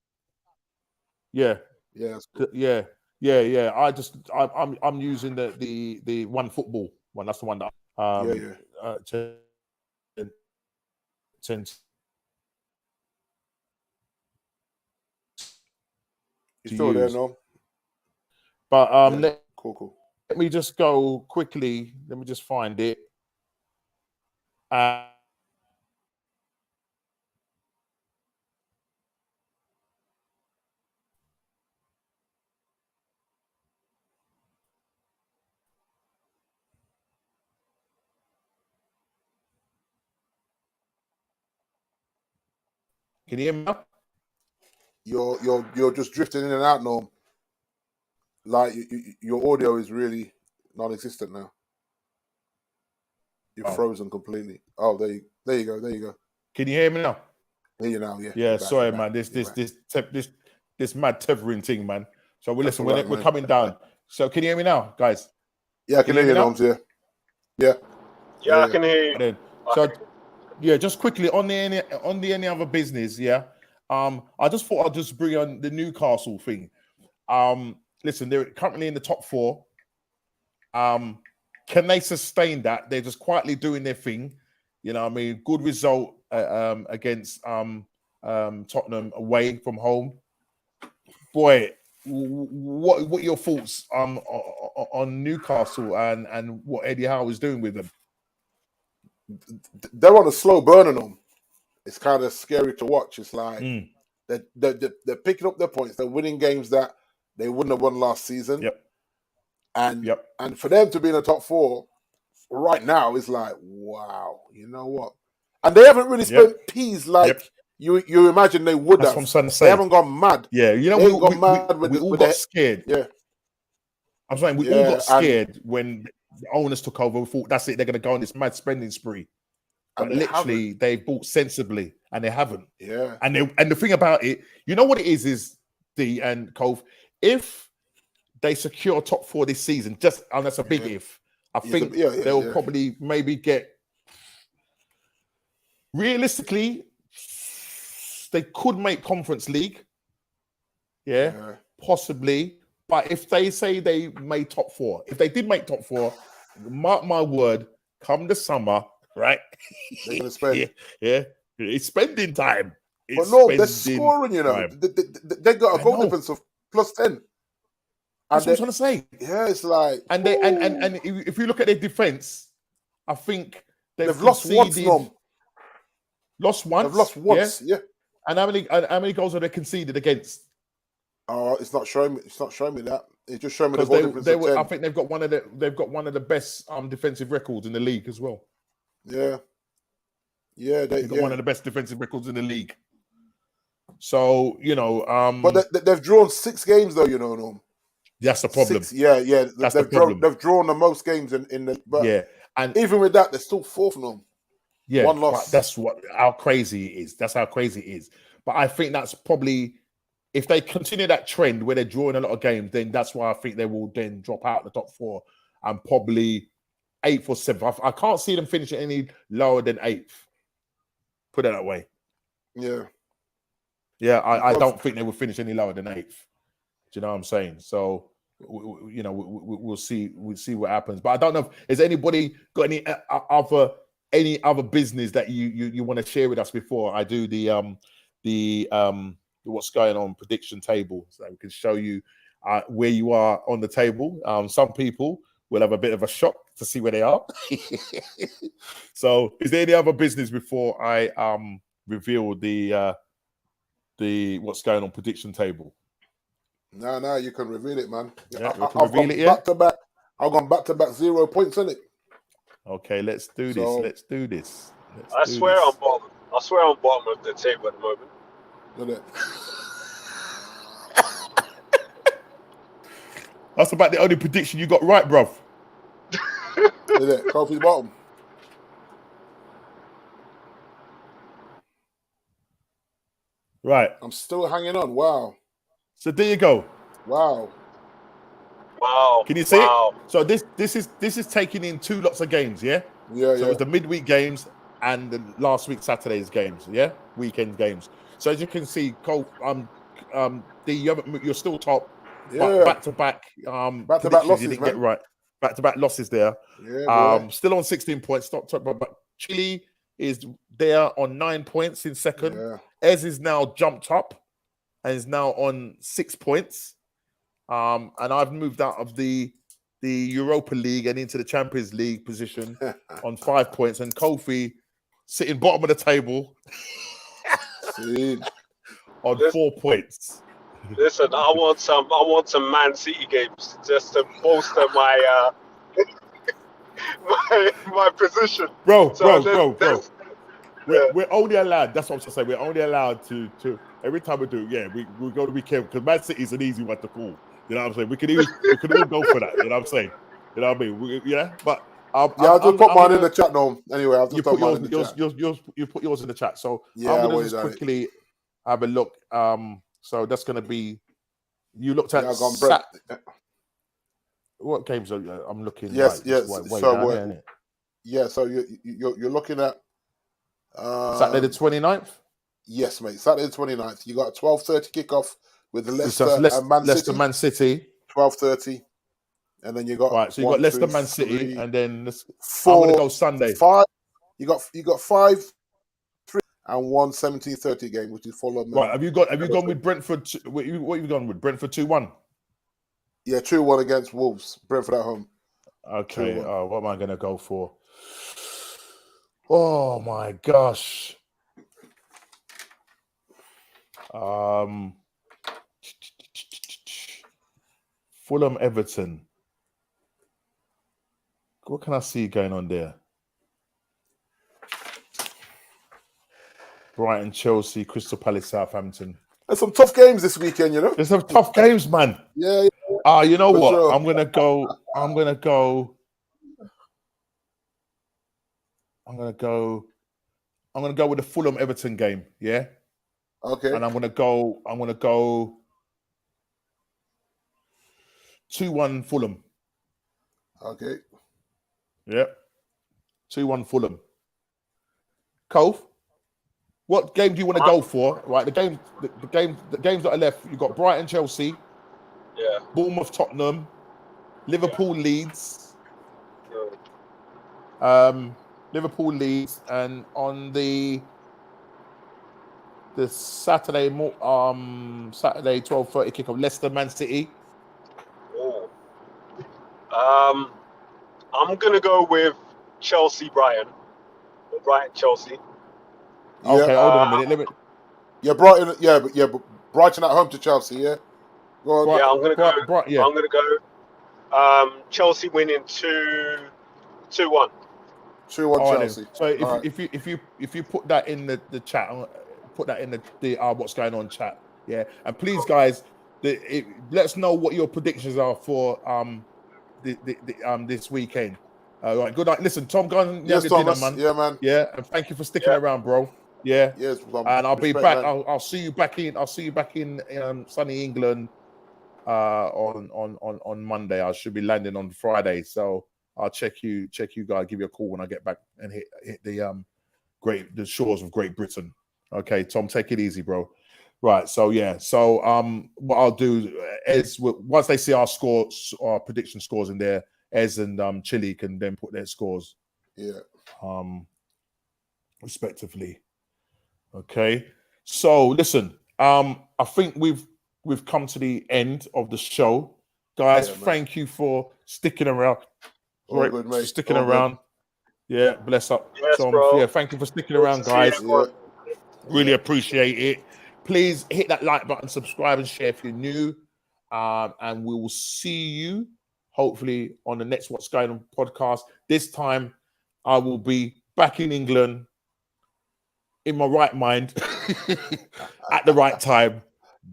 using the One Football one. That's the one that you're still there, no? But cool. Let me just go quickly. Let me just find it. Can you hear me now? You're just drifting in and out, Norm. Like your audio is really non-existent now. You're frozen completely. Oh, there you go. Can you hear me now? Hear you now, yeah. Yeah, sorry, man. This mad tethering thing, man. So we're coming down. So can you hear me now, guys? Yeah, I can hear you, Norms. Yeah. I can hear you. So yeah, just quickly on the any other business, yeah. I just thought I'd just bring on the Newcastle thing. Listen, they're currently in the top 4. Can they sustain that? They're just quietly doing their thing. You know what I mean? Good result against Tottenham away from home. Boy, what are your thoughts on Newcastle and what Eddie Howe is doing with them? They're on a slow burn on them. It's kind of scary to watch. It's like they're picking up their points. They're winning games that they wouldn't have won last season. Yep. And for them to be in the top 4 right now is like, wow, you know what? And they haven't really spent peas like you imagine they would have. That's what I'm saying. They haven't gone mad. Yeah, you know, we all got scared. Yeah. I'm saying we all got scared when the owners took over. We thought that's it. They're going to go on this mad spending spree. But literally, they bought sensibly, and they haven't. Yeah. And the thing about it, you know what it is D and Cove, if they secure top 4 this season, and that's a big if, I think they'll probably maybe get. Realistically, they could make Conference League. Yeah, possibly. But if they say they made top 4, if they did make top 4, mark my word, come the summer, right? They're going to spend. Yeah, it's spending time. But no, they're scoring, you know. They got a goal difference of +10. That's what I'm trying to say. Yeah, it's like... And they and if you look at their defence, I think they've lost once, no. Lost once? They've lost once, yeah. And how many goals have they conceded against? Oh, it's not showing me that. It's just showing me the goal difference of 10. I think they've got one of the best defensive records in the league as well. Yeah. Yeah, they've got one of the best defensive records in the league. So but they've drawn 6 games though. Norm. That's the problem. 6, yeah. That's the problem. They've drawn the most games in the. But and even with that, they're still 4th, Norm. Yeah, 1 loss. That's how crazy it is. That's how crazy it is. But I think that's probably, if they continue that trend where they're drawing a lot of games, then that's why I think they will then drop out the top 4 and probably 8th or 7th. I can't see them finishing any lower than 8th. Put it that way. Yeah. Yeah, I don't think they will finish any lower than 8th. Do you know what I'm saying? So, we'll see. We'll see what happens. But I don't know if has anybody got any other business that you want to share with us before I do the what's going on prediction table, so we can show you where you are on the table. Some people will have a bit of a shock to see where they are. So, is there any other business before I reveal the what's going on prediction table? No, you can reveal it, man. Yeah, I've gone back to back. I've gone back to back 0 points in it. Okay, let's do this. Let's do this. I swear I'm bottom of the table at the moment. Look at That's about the only prediction you got right, bruv. Look at Kofi's bottom. Right. I'm still hanging on. Wow. So there you go. Wow. Can you see it? So this is taking in 2 lots of games, yeah? Yeah, So it's the midweek games and the last week Saturday's games, yeah? Weekend games. So as you can see, Cole, you're still top. Yeah. Back to back losses, you didn't man. get right. Back to back losses there. Yeah. Still on 16 points. Top, but Chile is there on 9 points in second. Yeah. Ez is now jumped up and is now on 6 points. And I've moved out of the Europa League and into the Champions League position on 5 points. And Kofi sitting bottom of the table on 4 points. Listen, I want some Man City games just to bolster my my position. Bro. Yeah. We're only allowed. That's what I'm saying. We're only allowed to every time we do. Yeah, we're going to be careful because Man City is an easy one to call. You know what I'm saying? We could all go for that. You know what I'm saying? You know what I mean? But I'll just put mine in the chat now. Anyway, I'll just put mine in the chat. You put yours in the chat. So yeah, I'm going to just quickly have a look. So that's going to be. You looked at. What games are I'm looking? Yes. Yeah. So you're looking at Saturday the 29th. Yes, mate. Saturday the 29th. You got a 12:30 kickoff with the Leicester and Man City. 12:30, and then you got right. So you got Leicester, Man City, and then 4. I'm going to go Sunday. 5. You got 5, 3, and 1 17:30 game, which is Fulham. Right. Have you gone with Brentford? What have you gone with? Brentford 2-1. Yeah, 2-1 against Wolves. Brentford at home. Okay. What am I going to go for? Oh my gosh. Fulham, Everton. What can I see going on there? Brighton, Chelsea, Crystal Palace, Southampton. There's some tough games this weekend, you know. There's some tough games, man. Yeah. You know what? Sure. I'm gonna go with the Fulham Everton game. Yeah. Okay. And I'm gonna go 2-1 Fulham. Okay. Yeah. 2-1 Fulham. Cove, what game do you want to go for? Right, the games that are left. You got Brighton, Chelsea. Yeah. Bournemouth, Tottenham. Liverpool, Leeds. Liverpool, Leeds, and on the Saturday 12:30 kickoff, Leicester, Man City. I'm gonna go with Chelsea, Brighton, or Brighton, Chelsea. Okay, hold on a minute. Yeah, Brighton. But Brighton at home to Chelsea. Yeah. Go on. Yeah, I'm gonna go. I'm gonna go. Chelsea winning 2-1. 2-1 Chelsea. So if you put that in the chat, put that in the what's going on chat. Yeah, and please, guys, let us know what your predictions are for this weekend. Right, good night. Listen, Tom, go and Yes, have your Thomas. dinner, man. Yeah, man. Yeah, and thank you for sticking around, bro. Yeah. Yes, and I'll be respect, back. man. I'll see you back in. I'll see you back in sunny England on Monday. I should be landing on Friday, so I'll check you guys. Give you a call when I get back and hit the shores of Great Britain. Okay, Tom, take it easy, bro. Right, so yeah, so what I'll do is once they see our scores, our prediction scores in there, Ez and Chile can then put their scores, respectively. Okay, so listen, I think we've come to the end of the show, guys. Thank you for sticking around. Good, mate. Sticking around. Good. Yeah, bless up. Yes, so, bro. yeah, thank you for sticking around, guys. Really appreciate it. Please hit that like button, subscribe, and share if you're new. And we will see you hopefully on the next What's Going On podcast. This time I will be back in England in my right mind at the right time,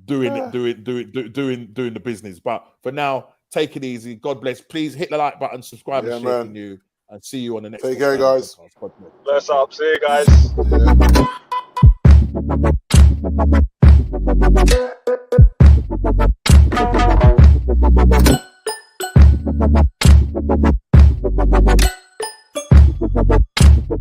doing the business. But for now, take it easy. God bless. Please hit the like button, subscribe, and share if you're new. And see you on the next. Take care, guys. Bless up. See you guys.